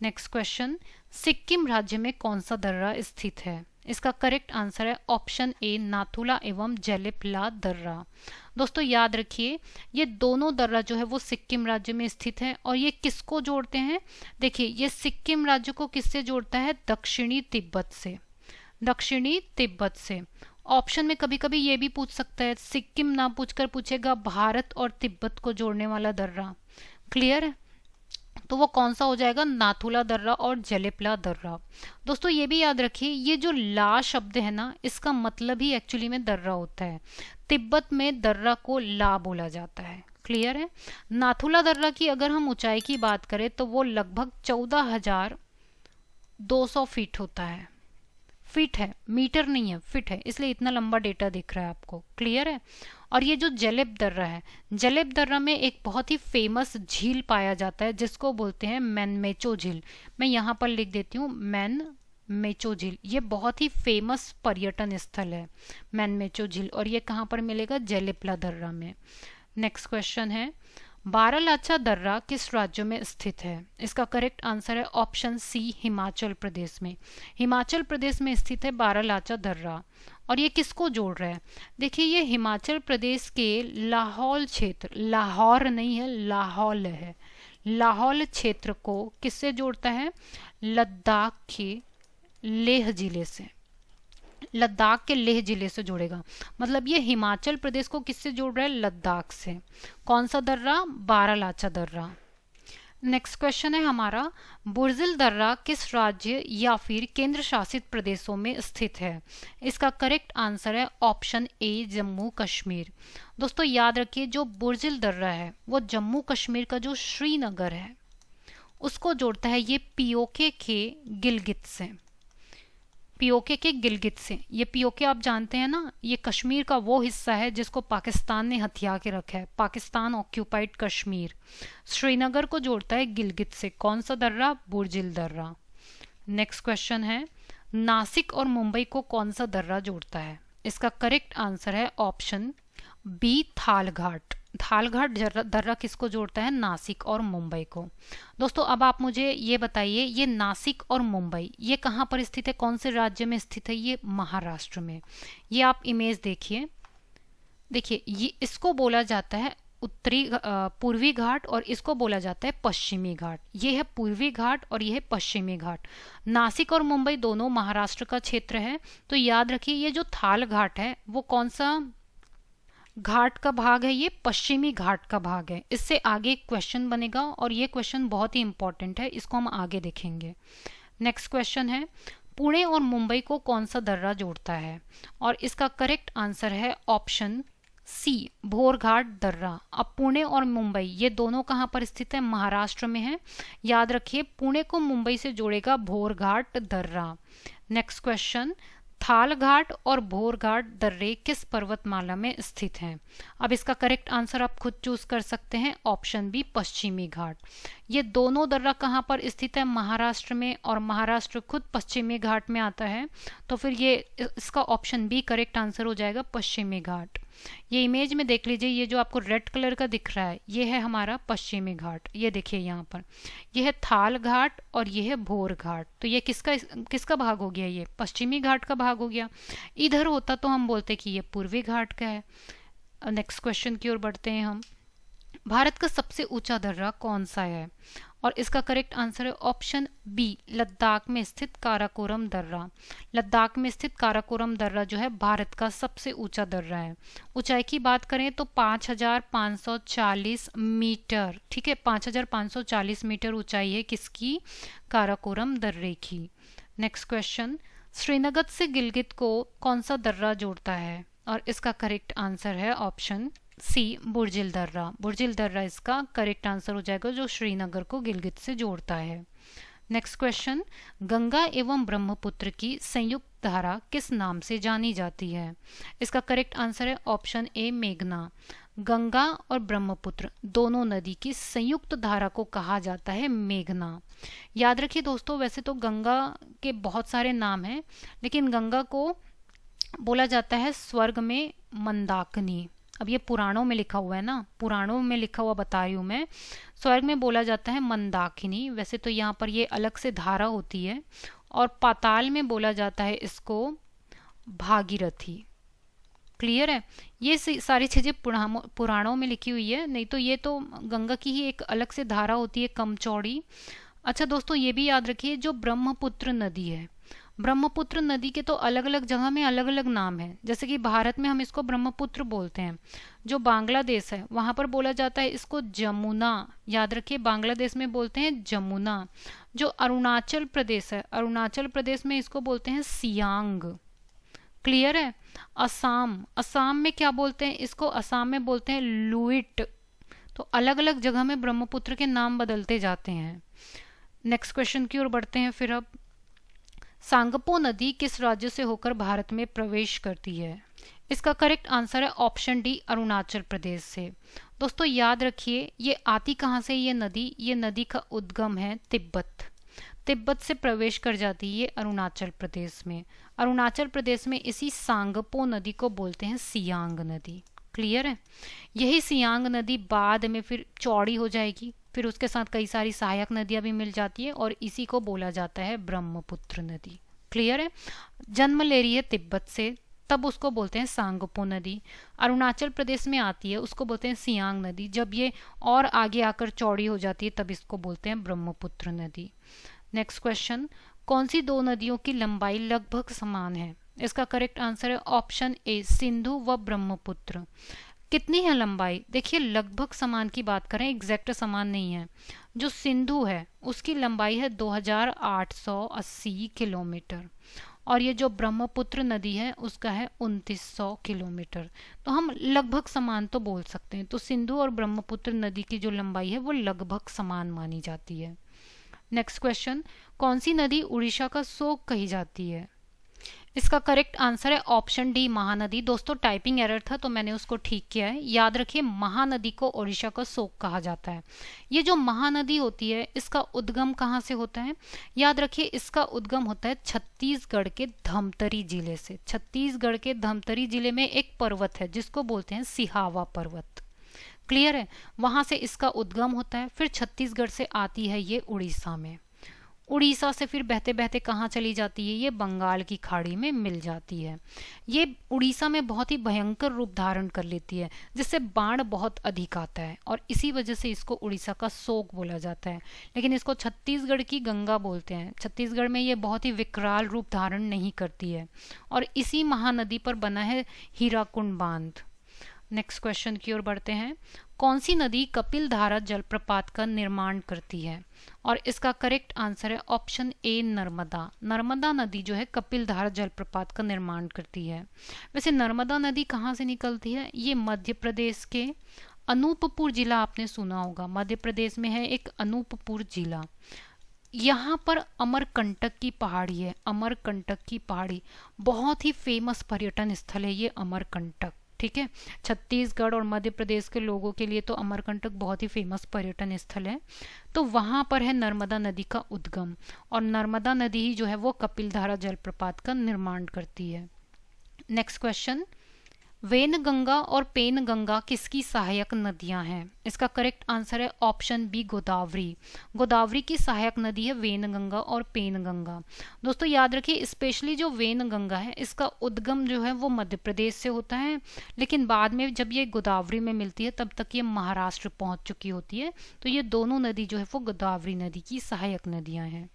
नेक्स्ट क्वेश्चन, सिक्किम राज्य में कौन सा दर्रा स्थित है? इसका करेक्ट आंसर है ऑप्शन ए, नाथुला एवं जेलिपला दर्रा। दोस्तों याद रखिए, ये दोनों दर्रा जो है वो सिक्किम राज्य में स्थित है और ये किसको जोड़ते हैं? देखिए ये सिक्किम राज्य को किससे जोड़ता है? दक्षिणी तिब्बत से। दक्षिणी तिब्बत से। ऑप्शन में कभी कभी ये भी पूछ सकता है, सिक्किम ना पूछकर पूछेगा भारत और तिब्बत को जोड़ने वाला दर्रा। क्लियर है? तो वो कौन सा हो जाएगा? नाथुला दर्रा और जेलिपला दर्रा। दोस्तों ये भी याद रखिए, ये जो ला शब्द है ना, इसका मतलब ही एक्चुअली में दर्रा होता है। तिब्बत में दर्रा को ला बोला जाता है। क्लियर है? नाथुला दर्रा की अगर हम ऊंचाई की बात करें तो वो लगभग 14,200 फीट होता है। फीट है, मीटर नहीं है, फीट है, इसलिए इतना लंबा डेटा दिख रहा है आपको। क्लियर है? और ये जो जेलिप दर्रा है, जेलिप दर्रा में एक बहुत ही फेमस झील पाया जाता है जिसको बोलते हैं मैनमेचो झील। मैं यहाँ पर लिख देती हूँ मैनमेचो झील। ये बहुत ही फेमस पर्यटन स्थल है मैनमेचो झील, और ये कहाँ पर मिलेगा? जेलिपला दर्रा में। नेक्स्ट क्वेश्चन है, बारालाचा दर्रा किस राज्य में स्थित है? इसका करेक्ट आंसर है ऑप्शन सी, हिमाचल प्रदेश में। हिमाचल प्रदेश में स्थित है बारालाचा दर्रा। और ये किसको जोड़ रहा है? देखिए ये हिमाचल प्रदेश के लाहौल क्षेत्र, लाहौर नहीं है, लाहौल है, लाहौल क्षेत्र को किससे जोड़ता है? लद्दाख के लेह जिले से। लद्दाख के लेह जिले से जोड़ेगा। मतलब ये हिमाचल प्रदेश को किससे जोड़ रहा है? लद्दाख से। कौन सा दर्रा? बारालाचा दर्रा। नेक्स्ट क्वेश्चन है हमारा, बुर्जिल दर्रा किस राज्य या फिर केंद्र शासित प्रदेशों में स्थित है? इसका करेक्ट आंसर है ऑप्शन ए, जम्मू कश्मीर। दोस्तों याद रखिए, जो बुर्जिल दर्रा है वो जम्मू कश्मीर का जो श्रीनगर है उसको जोड़ता है ये पीओके के गिलगित से। पीओके के गिलगित से। ये पीओके आप जानते हैं ना, ये कश्मीर का वो हिस्सा है जिसको पाकिस्तान ने हथिया के रखा है, पाकिस्तान ऑक्यूपाइड कश्मीर। श्रीनगर को जोड़ता है गिलगित से। कौन सा दर्रा? बुर्जिल दर्रा। नेक्स्ट क्वेश्चन है, नासिक और मुंबई को कौन सा दर्रा जोड़ता है? इसका करेक्ट आंसर है ऑप्शन बी, थाल घाट। थालघाट दर्रा किसको जोड़ता है? नासिक और मुंबई को। दोस्तों अब आप मुझे ये बताइए, ये नासिक और मुंबई ये कहाँ पर स्थित है, कौन से राज्य में स्थित है? ये महाराष्ट्र में। ये आप इमेज देखिए, देखिए ये इसको बोला जाता है पूर्वी घाट और इसको बोला जाता है पश्चिमी घाट। ये है पूर्वी घाट और ये है पश्चिमी घाट। नासिक और मुंबई दोनों महाराष्ट्र का क्षेत्र है। तो याद रखिए ये जो थाल घाट है वो कौन सा घाट का भाग है? ये पश्चिमी घाट का भाग है। इससे आगे एक क्वेश्चन बनेगा और ये क्वेश्चन बहुत ही इंपॉर्टेंट है, इसको हम आगे देखेंगे। नेक्स्ट क्वेश्चन है, पुणे और मुंबई को कौन सा दर्रा जोड़ता है? और इसका करेक्ट आंसर है ऑप्शन सी, भोरघाट दर्रा। अब पुणे और मुंबई ये दोनों कहाँ पर स्थित है? महाराष्ट्र में है। याद रखिए पुणे को मुंबई से जोड़ेगा भोरघाट दर्रा। नेक्स्ट क्वेश्चन, थालघाट और भोरघाट दर्रे किस पर्वतमाला में स्थित हैं? अब इसका करेक्ट आंसर आप खुद चूज कर सकते हैं, ऑप्शन बी, पश्चिमी घाट। ये दोनों दर्रा कहाँ पर स्थित है? महाराष्ट्र में, और महाराष्ट्र खुद पश्चिमी घाट में आता है। तो फिर ये इसका ऑप्शन बी करेक्ट आंसर हो जाएगा, पश्चिमी घाट। ये इमेज में देख लीजिए, ये जो आपको रेड कलर का दिख रहा है ये है हमारा पश्चिमी घाट। ये देखिए यहाँ पर ये है थाल घाट और ये है भोर घाट। तो ये किसका किसका भाग हो गया? ये पश्चिमी घाट का भाग हो गया। इधर होता तो हम बोलते कि ये पूर्वी घाट का है। नेक्स्ट क्वेश्चन की ओर बढ़ते हैं हम। भारत का सबसे ऊंचा दर्रा कौन सा है? और इसका करेक्ट आंसर है ऑप्शन बी, लद्दाख में स्थित काराकोरम दर्रा। लद्दाख में स्थित काराकोरम दर्रा जो है भारत का सबसे ऊंचा दर्रा है। ऊंचाई की बात करें तो 5540 मीटर, ठीक है, 5540 मीटर ऊंचाई है किसकी? काराकोरम दर्रे की। नेक्स्ट क्वेश्चन, श्रीनगर से गिलगित को कौन सा दर्रा जोड़ता है? और इसका करेक्ट आंसर है ऑप्शन सी, बुर्जिल दर्रा। बुर्जिल दर्रा इसका करेक्ट आंसर हो जाएगा, जो श्रीनगर को गिलगित से जोड़ता है। नेक्स्ट क्वेश्चन, गंगा एवं ब्रह्मपुत्र की संयुक्त धारा किस नाम से जानी जाती है? इसका करेक्ट आंसर है ऑप्शन ए, मेघना। गंगा और ब्रह्मपुत्र दोनों नदी की संयुक्त धारा को कहा जाता है मेघना। याद रखिए दोस्तों, वैसे तो गंगा के बहुत सारे नाम हैं, लेकिन गंगा को बोला जाता है स्वर्ग में मंदाकिनी। अब ये पुराणों में लिखा हुआ है ना, पुराणों में लिखा हुआ बता रही हूँ मैं। स्वर्ग में बोला जाता है मंदाकिनी, वैसे तो यहाँ पर ये अलग से धारा होती है। और पाताल में बोला जाता है इसको भागीरथी। क्लियर है? ये सारी चीजें पुराणों में लिखी हुई है, नहीं तो ये तो गंगा की ही एक अलग से धारा होती है, कम चौड़ी। अच्छा दोस्तों ये भी याद रखिए, जो ब्रह्मपुत्र नदी है, ब्रह्मपुत्र नदी के तो अलग अलग जगह में अलग अलग नाम है। जैसे कि भारत में हम इसको ब्रह्मपुत्र बोलते हैं, जो बांग्लादेश है वहां पर बोला जाता है इसको जमुना। याद रखिए बांग्लादेश में बोलते हैं जमुना। जो अरुणाचल प्रदेश है, अरुणाचल प्रदेश में इसको बोलते हैं सियांग। क्लियर है? असम, असम में क्या बोलते हैं इसको? असम में बोलते हैं लुइट। तो अलग अलग जगह में ब्रह्मपुत्र के नाम बदलते जाते हैं। नेक्स्ट क्वेश्चन की ओर बढ़ते हैं फिर अब। सांगपो नदी किस राज्य से होकर भारत में प्रवेश करती है? इसका करेक्ट आंसर है ऑप्शन डी, अरुणाचल प्रदेश से। दोस्तों याद रखिए ये आती कहाँ से ये नदी? ये नदी का उद्गम है तिब्बत। तिब्बत से प्रवेश कर जाती है अरुणाचल प्रदेश में। अरुणाचल प्रदेश में इसी सांगपो नदी को बोलते हैं सियांग नदी। क्लियर है? यही सियांग नदी बाद में फिर चौड़ी हो जाएगी, फिर उसके साथ कई सारी सहायक नदियां भी मिल जाती है और इसी को बोला जाता है ब्रह्मपुत्र नदी। क्लियर है? जन्म ले रही है तिब्बत से, तब उसको बोलते हैं सांगपो नदी। अरुणाचल प्रदेश में आती है, उसको बोलते हैं सियांग नदी। जब ये और आगे आकर चौड़ी हो जाती है तब इसको बोलते हैं ब्रह्मपुत्र नदी। नेक्स्ट क्वेश्चन, कौन सी दो नदियों की लंबाई लगभग समान है? इसका करेक्ट आंसर है ऑप्शन ए, सिंधु व ब्रह्मपुत्र। कितनी है लंबाई? देखिए लगभग समान की बात करें, एग्जैक्ट समान नहीं है। जो सिंधु है उसकी लंबाई है 2880 किलोमीटर और ये जो ब्रह्मपुत्र नदी है उसका है 2900 किलोमीटर। तो हम लगभग समान तो बोल सकते हैं। तो सिंधु और ब्रह्मपुत्र नदी की जो लंबाई है वो लगभग समान मानी जाती है। नेक्स्ट क्वेश्चन, कौन सी नदी उड़ीसा का शोक कही जाती है? इसका करेक्ट आंसर है ऑप्शन डी, महानदी। दोस्तों टाइपिंग एरर था तो मैंने उसको ठीक किया है। याद रखिए महानदी को ओडिशा का शोक कहा जाता है। ये जो महानदी होती है इसका उद्गम कहाँ से होता है? याद रखिए इसका उद्गम होता है छत्तीसगढ़ के धमतरी जिले से। छत्तीसगढ़ के धमतरी जिले में एक पर्वत है जिसको बोलते हैं सिहावा पर्वत। क्लियर है, वहां से इसका उद्गम होता है, फिर छत्तीसगढ़ से आती है ये उड़ीसा में, उड़ीसा से फिर बहते बहते कहाँ चली जाती है, ये बंगाल की खाड़ी में मिल जाती है। ये उड़ीसा में बहुत ही भयंकर रूप धारण कर लेती है, जिससे बाढ़ बहुत अधिक आता है और इसी वजह से इसको उड़ीसा का शोक बोला जाता है। लेकिन इसको छत्तीसगढ़ की गंगा बोलते हैं। छत्तीसगढ़ में ये बहुत ही विकराल रूप धारण नहीं करती है और इसी महानदी पर बना है हीराकुंड बांध। नेक्स्ट क्वेश्चन की ओर बढ़ते हैं। कौन सी नदी कपिल धारा जलप्रपात का निर्माण करती है? और इसका करेक्ट आंसर है ऑप्शन ए नर्मदा। नर्मदा नदी जो है कपिल धारा जलप्रपात का निर्माण करती है। वैसे नर्मदा नदी कहाँ से निकलती है? ये मध्य प्रदेश के अनूपपुर जिला, आपने सुना होगा, मध्य प्रदेश में है एक अनूपपुर जिला। यहाँ पर अमरकंटक की पहाड़ी है। अमरकंटक की पहाड़ी बहुत ही फेमस पर्यटन स्थल है ये अमरकंटक। ठीक है, छत्तीसगढ़ और मध्य प्रदेश के लोगों के लिए तो अमरकंटक बहुत ही फेमस पर्यटन स्थल है। तो वहां पर है नर्मदा नदी का उद्गम और नर्मदा नदी ही जो है वो कपिलधारा जलप्रपात का निर्माण करती है। नेक्स्ट क्वेश्चन, वेनगंगा और पेनगंगा किसकी सहायक नदियां हैं? इसका करेक्ट आंसर है ऑप्शन बी गोदावरी। गोदावरी की सहायक नदी है वेनगंगा और पेनगंगा। दोस्तों याद रखिए, स्पेशली जो वेनगंगा है इसका उद्गम जो है वो मध्य प्रदेश से होता है, लेकिन बाद में जब ये गोदावरी में मिलती है तब तक ये महाराष्ट्र पहुंच चुकी होती है। तो ये दोनों नदी जो है वो गोदावरी नदी की सहायक नदियां हैं।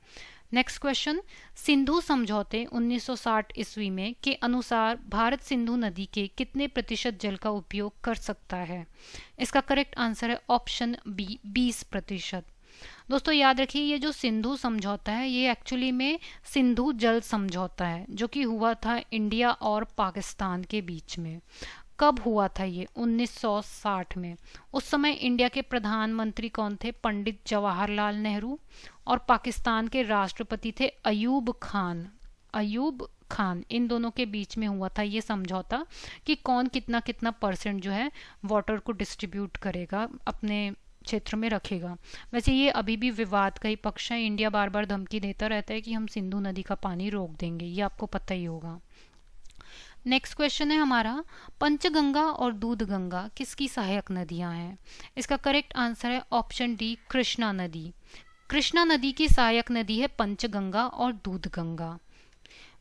नेक्स्ट क्वेश्चन, सिंधु समझौते 1960 ईस्वी में के अनुसार भारत सिंधु नदी के कितने प्रतिशत जल का उपयोग कर सकता है? इसका करेक्ट आंसर है ऑप्शन बी 20%। दोस्तों याद रखिए, ये जो सिंधु समझौता है ये एक्चुअली में सिंधु जल समझौता है जो कि हुआ था इंडिया और पाकिस्तान के बीच में। कब हुआ था ये? 1960 में। उस समय इंडिया के प्रधानमंत्री कौन थे? पंडित जवाहरलाल नेहरू। और पाकिस्तान के राष्ट्रपति थे अयूब खान। अयूब खान, इन दोनों के बीच में हुआ था ये समझौता कि कौन कितना कितना परसेंट जो है वाटर को डिस्ट्रीब्यूट करेगा, अपने क्षेत्र में रखेगा। वैसे ये अभी भी विवाद का ही पक्ष है। इंडिया बार बार धमकी देता रहता है कि हम सिंधु नदी का पानी रोक देंगे, ये आपको पता ही होगा। नेक्स्ट क्वेश्चन है हमारा, पंचगंगा और दूधगंगा किसकी सहायक नदियां हैं? इसका करेक्ट आंसर है ऑप्शन डी कृष्णा नदी। कृष्णा नदी की सहायक नदी है पंचगंगा और दूधगंगा।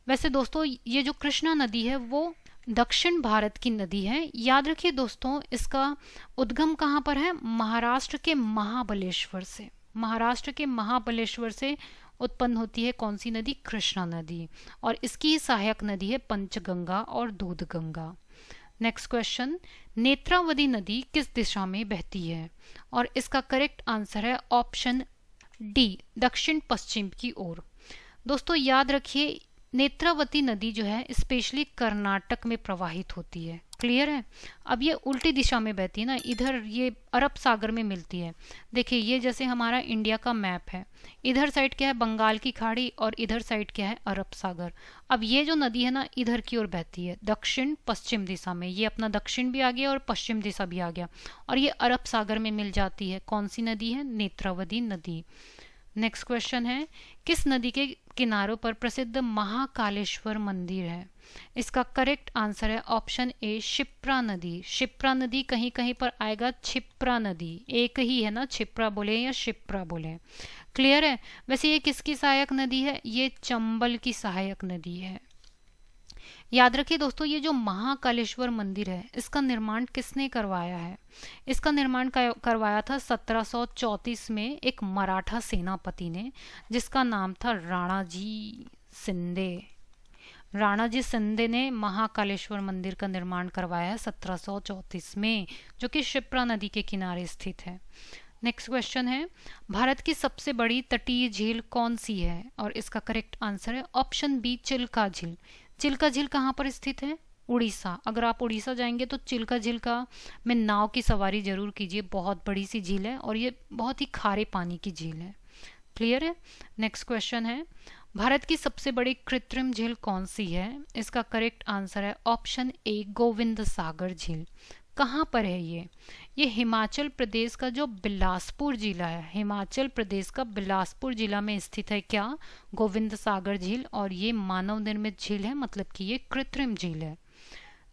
वैसे दोस्तों ये जो कृष्णा नदी है वो दक्षिण भारत की नदी है। याद रखिए दोस्तों, इसका उद्गम कहाँ पर है? महाराष्ट्र के महाबलेश्वर से। महाराष्ट्र के महाबलेश्वर से उत्पन्न होती है कौन सी नदी? कृष्णा नदी। और इसकी सहायक नदी है पंचगंगा और दूधगंगा। नेक्स्ट क्वेश्चन, नेत्रावती नदी किस दिशा में बहती है? और इसका करेक्ट आंसर है ऑप्शन डी दक्षिण पश्चिम की ओर। दोस्तों याद रखिए, नेत्रावती नदी जो है स्पेशली कर्नाटक में प्रवाहित होती है। क्लियर है? अब ये उल्टी दिशा में बहती है ना, इधर ये अरब सागर में मिलती है। देखिए ये जैसे हमारा इंडिया का मैप है, इधर साइड क्या है? बंगाल की खाड़ी और इधर साइड क्या है? अरब सागर। अब ये जो नदी है ना इधर की ओर बहती है दक्षिण पश्चिम दिशा में। ये अपना दक्षिण भी आ गया और पश्चिम दिशा भी आ गया और ये अरब सागर में मिल जाती है। कौन सी नदी है? नेत्रावती नदी। नेक्स्ट क्वेश्चन है, किस नदी के किनारों पर प्रसिद्ध महाकालेश्वर मंदिर है? इसका करेक्ट आंसर है ऑप्शन ए शिप्रा नदी। शिप्रा नदी कहीं कहीं पर आएगा छिप्रा नदी, एक ही है ना, छिप्रा बोले या शिप्रा बोले। क्लियर है? वैसे ये किसकी सहायक नदी है? ये चंबल की सहायक नदी है। याद रखिए दोस्तों, ये जो महाकालेश्वर मंदिर है इसका निर्माण किसने करवाया है? इसका निर्माण करवाया था 1734 में एक मराठा सेनापति ने, जिसका नाम था राणाजी शिंदे। राणाजी शिंदे ने महाकालेश्वर मंदिर का निर्माण करवाया है 1734 में, जो कि शिप्रा नदी के किनारे स्थित है। नेक्स्ट क्वेश्चन है, भारत की सबसे बड़ी तटीय झील कौन सी है? और इसका करेक्ट आंसर है ऑप्शन बी चिल्का झील। चिल्का झील कहाँ पर स्थित है? उड़ीसा। अगर आप उड़ीसा जाएंगे तो चिल्का झील का में नाव की सवारी जरूर कीजिए। बहुत बड़ी सी झील है और ये बहुत ही खारे पानी की झील है। क्लियर है? नेक्स्ट क्वेश्चन है, भारत की सबसे बड़ी कृत्रिम झील कौन सी है? इसका करेक्ट आंसर है ऑप्शन ए गोविंद सागर झील। कहाँ पर है ये हिमाचल प्रदेश का जो बिलासपुर जिला है, हिमाचल प्रदेश का बिलासपुर जिला में स्थित है क्या? गोविंद सागर झील। और ये मानव निर्मित झील है, मतलब कि ये कृत्रिम झील है।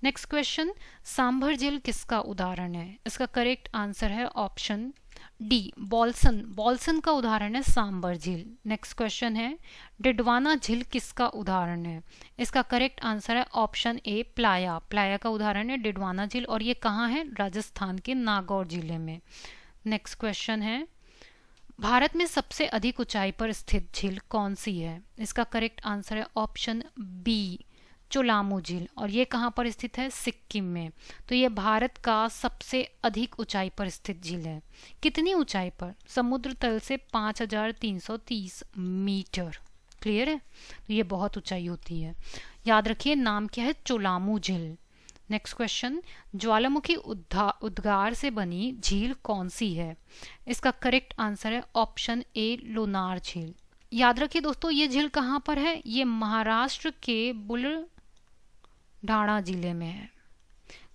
नेक्स्ट क्वेश्चन, सांभर झील किसका उदाहरण है? इसका करेक्ट आंसर है ऑप्शन डी, बॉल्सन। बॉल्सन का उदाहरण है सांभर झील। नेक्स्ट क्वेश्चन है, डिडवाना झील किसका उदाहरण है? इसका करेक्ट आंसर है ऑप्शन ए, प्लाया। प्लाया का उदाहरण है डिडवाना झील, और ये कहाँ है? राजस्थान के नागौर जिले में। नेक्स्ट क्वेश्चन है, भारत में सबसे अधिक ऊंचाई पर स्थित झील कौन सी है? इसका करेक्ट आंसर है ऑप्शन बी, चोलामू झील, और ये कहाँ पर स्थित है? सिक्किम में। तो ये भारत का सबसे अधिक ऊंचाई पर स्थित झील है। कितनी ऊंचाई पर? समुद्र तल से 5330 मीटर। क्लियर है? तो ये बहुत ऊंचाई होती है। याद रखिए नाम क्या है? चोलामू झील। नेक्स्ट क्वेश्चन, ज्वालामुखी उद्गार से बनी झील कौन सी है? इसका करेक्ट आंसर है ऑप्शन ए, लोनार झील। याद रखिए दोस्तों, ये झील कहाँ पर है? ये महाराष्ट्र के बुलढाणा जिले में है।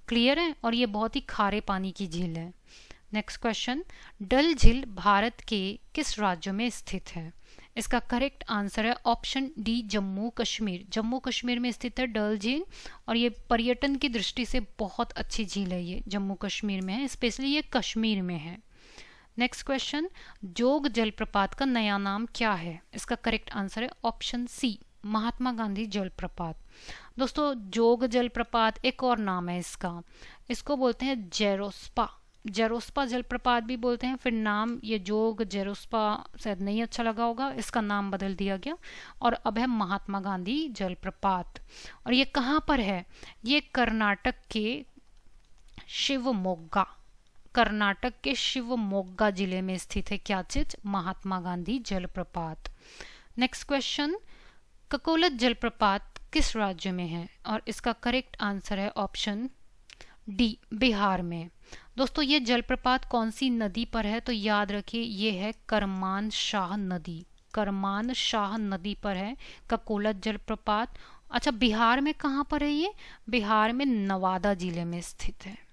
क्लियर है? और ये बहुत ही खारे पानी की झील है। नेक्स्ट क्वेश्चन, डल झील भारत के किस राज्य में स्थित है? इसका करेक्ट आंसर है ऑप्शन डी, जम्मू कश्मीर। जम्मू कश्मीर में स्थित है डल झील, और ये पर्यटन की दृष्टि से बहुत अच्छी झील है। ये जम्मू कश्मीर में है, स्पेशली ये कश्मीर में है। नेक्स्ट क्वेश्चन, जोग जलप्रपात का नया नाम क्या है? इसका करेक्ट आंसर है ऑप्शन सी, महात्मा गांधी जलप्रपात। दोस्तों, जोग जलप्रपात एक और नाम है इसका, इसको बोलते हैं जेरोस्पा। जेरोस्पा जलप्रपात भी बोलते हैं। फिर नाम ये जोग जेरोस्पा शायद नहीं अच्छा लगा होगा, इसका नाम बदल दिया गया और अब है महात्मा गांधी जलप्रपात। और ये कहाँ पर है? ये कर्नाटक के शिवमोग्गा, कर्नाटक के शिवमोग्गा जिले में स्थित है। क्या चीज? महात्मा गांधी जलप्रपात। नेक्स्ट क्वेश्चन, ककोलत जलप्रपात किस राज्य में है? और इसका करेक्ट आंसर है ऑप्शन डी, बिहार में। दोस्तों, ये जलप्रपात कौन सी नदी पर है? तो याद रखिए ये है करमान शाह नदी। करमान शाह नदी पर है ककोलत जलप्रपात। अच्छा, बिहार में कहाँ पर है ये? बिहार में नवादा जिले में स्थित है।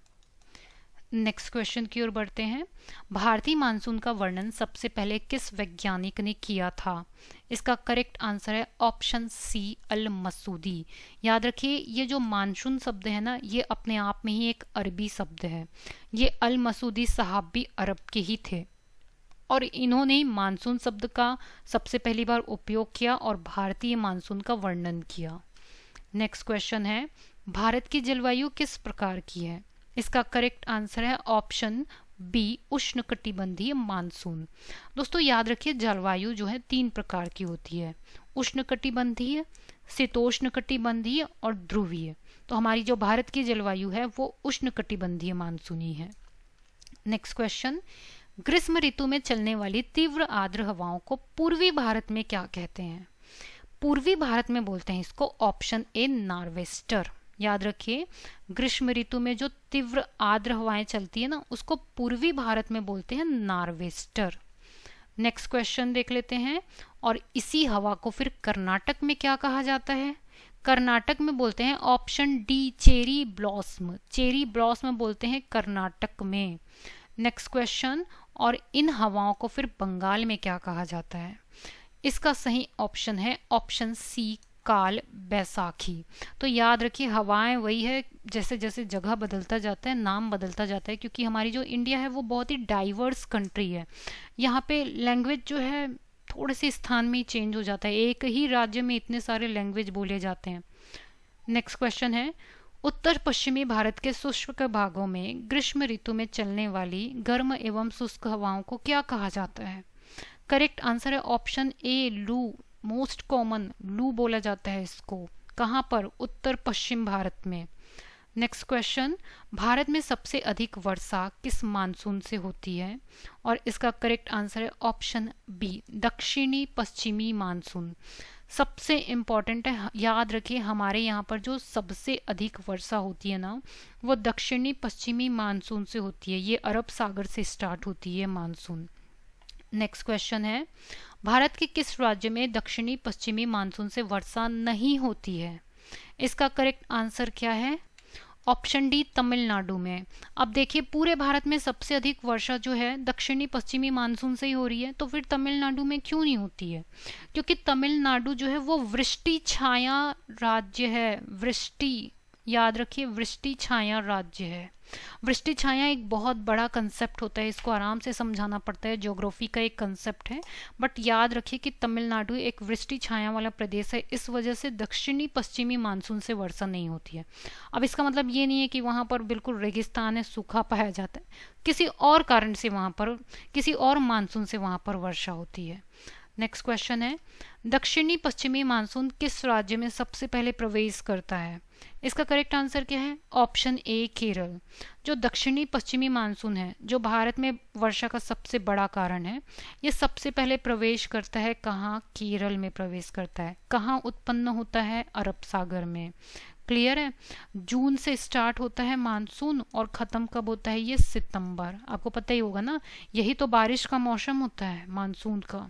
नेक्स्ट क्वेश्चन की ओर बढ़ते हैं। भारतीय मानसून का वर्णन सबसे पहले किस वैज्ञानिक ने किया था? इसका करेक्ट आंसर है ऑप्शन सी, अल मसूदी। याद रखिए ये जो मानसून शब्द है ना, ये अपने आप में ही एक अरबी शब्द है। ये अल मसूदी साहब भी अरब के ही थे और इन्होंने ही मानसून शब्द का सबसे पहली बार उपयोग किया और भारतीय मानसून का वर्णन किया। नेक्स्ट क्वेश्चन है, भारत की जलवायु किस प्रकार की है? इसका करेक्ट आंसर है ऑप्शन बी, उष्णकटिबंधीय मानसून। दोस्तों, याद रखिए जलवायु जो है 3 प्रकार की होती है, उष्णकटिबंधीय, शीतोष्णकटिबंधीय और ध्रुवीय। तो हमारी जो भारत की जलवायु है वो उष्णकटिबंधीय मानसूनी है। नेक्स्ट क्वेश्चन, ग्रीष्म ऋतु में चलने वाली तीव्र आर्द्र हवाओं को पूर्वी भारत में क्या कहते हैं? पूर्वी भारत में बोलते हैं इसको ऑप्शन ए, नॉर्वेस्टर। याद रखिए ग्रीष्म ऋतु में जो तीव्र आर्द्र हवाएं चलती है ना, उसको पूर्वी भारत में बोलते हैं नॉर्वेस्टर। नेक्स्ट क्वेश्चन देख लेते हैं। और इसी हवा को फिर कर्नाटक में क्या कहा जाता है? कर्नाटक में बोलते हैं option D, cherry blossom. Cherry blossom बोलते हैं कर्नाटक में। नेक्स्ट क्वेश्चन, और इन हवाओं को फिर बंगाल में क्या कहा जाता है? इसका सही ऑप्शन है ऑप्शन सी, काल बैसाखी। तो याद रखिए हवाएं वही है, जैसे जैसे जगह बदलता जाता है नाम बदलता जाता है, क्योंकि हमारी जो इंडिया है वो बहुत ही डाइवर्स कंट्री है। यहाँ पे लैंग्वेज जो है थोड़े से स्थान में ही चेंज हो जाता है, एक ही राज्य में इतने सारे लैंग्वेज बोले जाते हैं। नेक्स्ट क्वेश्चन है, उत्तर पश्चिमी भारत के शुष्क भागों में ग्रीष्म ऋतु में चलने वाली गर्म एवं शुष्क हवाओं को क्या कहा जाता है? करेक्ट आंसर है ऑप्शन ए, लू। मोस्ट कॉमन लू बोला जाता है इसको। कहाँ पर? उत्तर पश्चिम भारत में। नेक्स्ट क्वेश्चन, भारत में सबसे अधिक वर्षा किस मानसून से होती है? और इसका करेक्ट आंसर है ऑप्शन बी, दक्षिणी पश्चिमी मानसून। सबसे इम्पॉर्टेंट है, याद रखिए हमारे यहाँ पर जो सबसे अधिक वर्षा होती है ना, वो दक्षिणी पश्चिमी मानसून से होती है। ये अरब सागर से स्टार्ट होती है मानसून। नेक्स्ट क्वेश्चन है, भारत के किस राज्य में दक्षिणी पश्चिमी मानसून से वर्षा नहीं होती है? इसका करेक्ट आंसर क्या है? ऑप्शन डी, तमिलनाडु में। अब देखिए पूरे भारत में सबसे अधिक वर्षा जो है दक्षिणी पश्चिमी मानसून से ही हो रही है, तो फिर तमिलनाडु में क्यों नहीं होती है? क्योंकि तमिलनाडु जो है वो वृष्टि छाया राज्य है, वृष्टि याद रखिए वृष्टि छाया राज्य है। वृष्टि छाया एक बहुत बड़ा कंसेप्ट होता है, इसको आराम से समझाना पड़ता है, ज्योग्राफी का एक कंसेप्ट है। बट याद रखिए कि तमिलनाडु एक वृष्टि छाया वाला प्रदेश है, इस वजह से दक्षिणी पश्चिमी मानसून से वर्षा नहीं होती है। अब इसका मतलब ये नहीं है कि वहाँ पर बिल्कुल रेगिस्तान है, सूखा पाया जाता है, किसी और कारण से वहाँ पर, किसी और मानसून से वहाँ पर वर्षा होती है। नेक्स्ट क्वेश्चन है, दक्षिणी पश्चिमी मानसून किस राज्य में सबसे पहले प्रवेश करता है? इसका करेक्ट आंसर क्या है? Option A Kerala. जो दक्षिणी पश्चिमी मानसून है, जो भारत में वर्षा का सबसे बड़ा कारण है, ये सबसे पहले प्रवेश करता है कहाँ? केरल में प्रवेश करता है। कहाँ उत्पन्न होता है? अरब सागर में। क्लियर है? जून से स्टार्ट होता है मानसून और खत्म कब होता है? ये सितंबर। आपको पता ही होगा ना, यही तो बारिश का मौसम होता है मानसून का।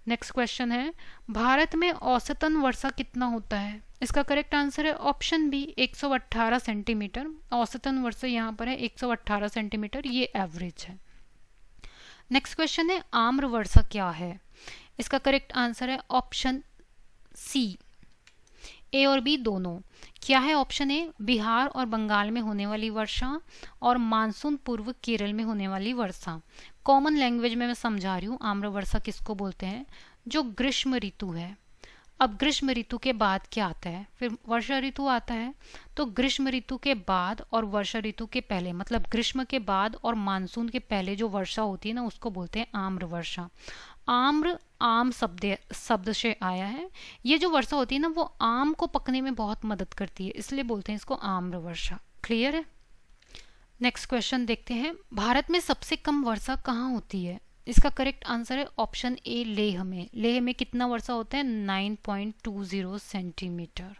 नेक्स्ट क्वेश्चन है, भारत में औसतन वर्षा कितना होता है? इसका करेक्ट आंसर है ऑप्शन बी 118 सेंटीमीटर। औसतन वर्षा यहाँ पर है 118 सेंटीमीटर, ये एवरेज है। नेक्स्ट क्वेश्चन है, आम्र वर्षा क्या है? इसका करेक्ट आंसर है ऑप्शन सी, ए और बी दोनों। क्या है ऑप्शन ए? बिहार और बंगाल में होने वाली वर्षा और मानसून पूर्व केरल में होने वाली वर्षा। कॉमन लैंग्वेज में मैं समझा रही हूँ, आम्र वर्षा किसको बोलते हैं? जो ग्रीष्म ऋतु है। अब ग्रीष्म ऋतु के बाद क्या आता है? फिर वर्षा ऋतु आता है। तो ग्रीष्म ऋतु के बाद और वर्षा ऋतु के पहले, मतलब ग्रीष्म के बाद और मानसून के पहले जो वर्षा होती है ना, उसको बोलते हैं आम्र वर्षा। आम्र आम शब्द से आया है। ये जो वर्षा होती है ना, वो आम को पकने में बहुत मदद करती है, इसलिए बोलते हैं इसको आम्र वर्षा। क्लियर है? नेक्स्ट क्वेश्चन देखते हैं, भारत में सबसे कम वर्षा कहाँ होती है? इसका करेक्ट आंसर है ऑप्शन ए लेह में। लेह में कितना वर्षा होता है? 9.20 सेंटीमीटर।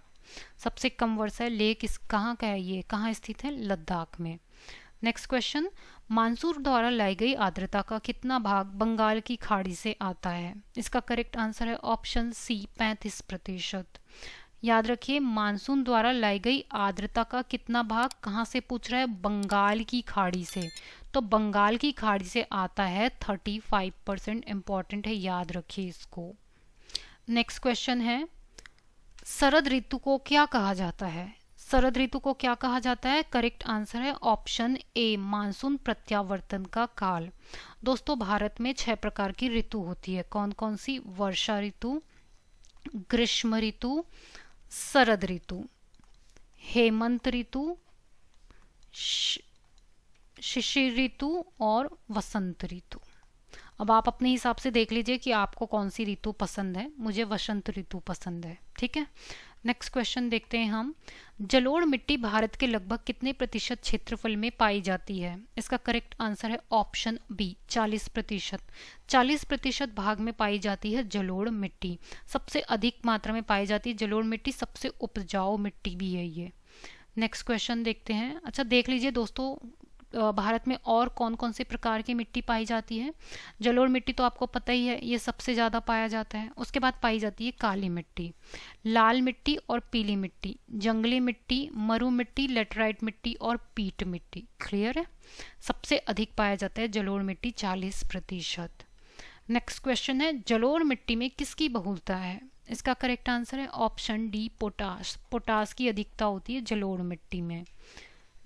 सबसे कम वर्षा है लेह। कहाँ का है ये? कहाँ स्थित है? लद्दाख में। नेक्स्ट क्वेश्चन, मानसून द्वारा लाई गई आर्द्रता का कितना भाग बंगाल की खाड़ी से आता है? इसका करेक्ट आंसर है ऑप्शन सी 35%। याद रखिए, मानसून द्वारा लाई गई आर्द्रता का कितना भाग कहाँ से पूछ रहा है? बंगाल की खाड़ी से। तो बंगाल की खाड़ी से आता है 35%। इंपॉर्टेंट है, याद रखिए इसको। नेक्स्ट क्वेश्चन है, शरद ऋतु को क्या कहा जाता है? शरद ऋतु को क्या कहा जाता है? करेक्ट आंसर है ऑप्शन ए मानसून प्रत्यावर्तन का काल। दोस्तों, भारत में 6 प्रकार की ऋतु होती है। कौन कौन सी? वर्षा ऋतु, ग्रीष्म ऋतु, शरद ऋतु, हेमंत ऋतु, शिशिर ऋतु और वसंत ऋतु। अब आप अपने हिसाब से देख लीजिए कि आपको कौन सी ऋतु पसंद है। मुझे वसंत ऋतु पसंद है। ठीक है, नेक्स्ट क्वेश्चन देखते हैं हम, जलोढ़ मिट्टी भारत के लगभग कितने प्रतिशत क्षेत्रफल में पाई जाती है? इसका करेक्ट आंसर है ऑप्शन बी 40%। 40% भाग में पाई जाती है जलोढ़ मिट्टी। सबसे अधिक मात्रा में पाई जाती है जलोढ़ मिट्टी, सबसे उपजाऊ मिट्टी भी है ये। नेक्स्ट क्वेश्चन देखते हैं। अच्छा, देख लीजिए दोस्तों, भारत में और कौन कौन से प्रकार की मिट्टी पाई जाती है। जलोढ़ मिट्टी तो आपको पता ही है, ये सबसे ज़्यादा पाया जाता है। उसके बाद पाई जाती है काली मिट्टी, लाल मिट्टी और पीली मिट्टी, जंगली मिट्टी, मरु मिट्टी, लेटराइट मिट्टी और पीट मिट्टी। क्लियर है? सबसे अधिक पाया जाता है जलोढ़ मिट्टी 40%। नेक्स्ट क्वेश्चन है, जलोढ़ मिट्टी में किसकी बहुलता है? इसका करेक्ट आंसर है ऑप्शन डी पोटाश। पोटाश की अधिकता होती है जलोढ़ मिट्टी में।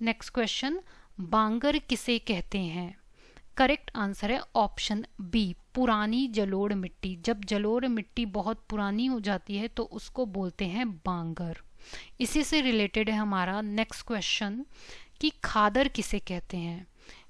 नेक्स्ट क्वेश्चन, बांगर किसे कहते हैं? करेक्ट आंसर है ऑप्शन बी पुरानी जलोढ़ मिट्टी। जब जलोढ़ मिट्टी बहुत पुरानी हो जाती है तो उसको बोलते हैं बांगर। इसी से रिलेटेड है हमारा नेक्स्ट क्वेश्चन कि खादर किसे कहते हैं?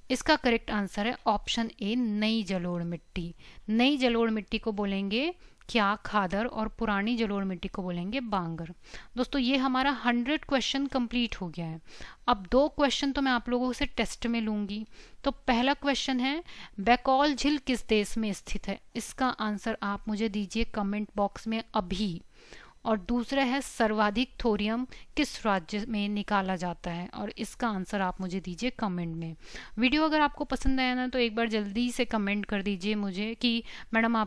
इसका करेक्ट आंसर है ऑप्शन ए नई जलोढ़ मिट्टी। नई जलोढ़ मिट्टी को बोलेंगे क्या? खादर। और पुरानी जलोढ़ मिट्टी को बोलेंगे बांगर। दोस्तों, ये हमारा 100 क्वेश्चन कंप्लीट हो गया है। अब 2 क्वेश्चन तो मैं आप लोगों से टेस्ट में लूंगी। तो पहला क्वेश्चन है, बैकॉल झील किस देश में स्थित है? इसका आंसर आप मुझे दीजिए कमेंट बॉक्स में अभी। और दूसरा है, सर्वाधिक थोरियम किस राज्य में निकाला जाता है? और इसका आंसर आप मुझे दीजिए कमेंट में। वीडियो अगर आपको पसंद आया ना, तो एक बार जल्दी से कमेंट कर दीजिए मुझे कि मैडम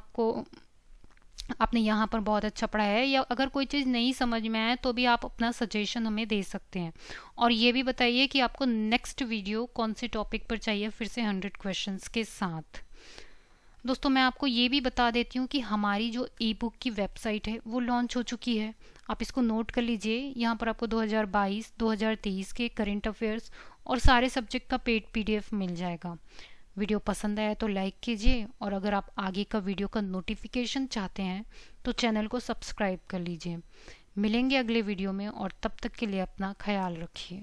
आपने यहाँ पर बहुत अच्छा पढ़ाया है, या अगर कोई चीज़ नहीं समझ में आए तो भी आप अपना सजेशन हमें दे सकते हैं। और ये भी बताइए कि आपको नेक्स्ट वीडियो कौन से टॉपिक पर चाहिए, फिर से 100 क्वेश्चंस के साथ। दोस्तों मैं आपको ये भी बता देती हूँ कि हमारी जो ई बुक की वेबसाइट है वो लॉन्च हो चुकी है। आप इसको नोट कर लीजिए। यहाँ पर आपको 2022 2023 के करंट अफेयर्स और सारे सब्जेक्ट का पेड पीडीएफ मिल जाएगा। वीडियो पसंद आया तो लाइक कीजिए, और अगर आप आगे का वीडियो का नोटिफिकेशन चाहते हैं तो चैनल को सब्सक्राइब कर लीजिए। मिलेंगे अगले वीडियो में, और तब तक के लिए अपना ख्याल रखिए।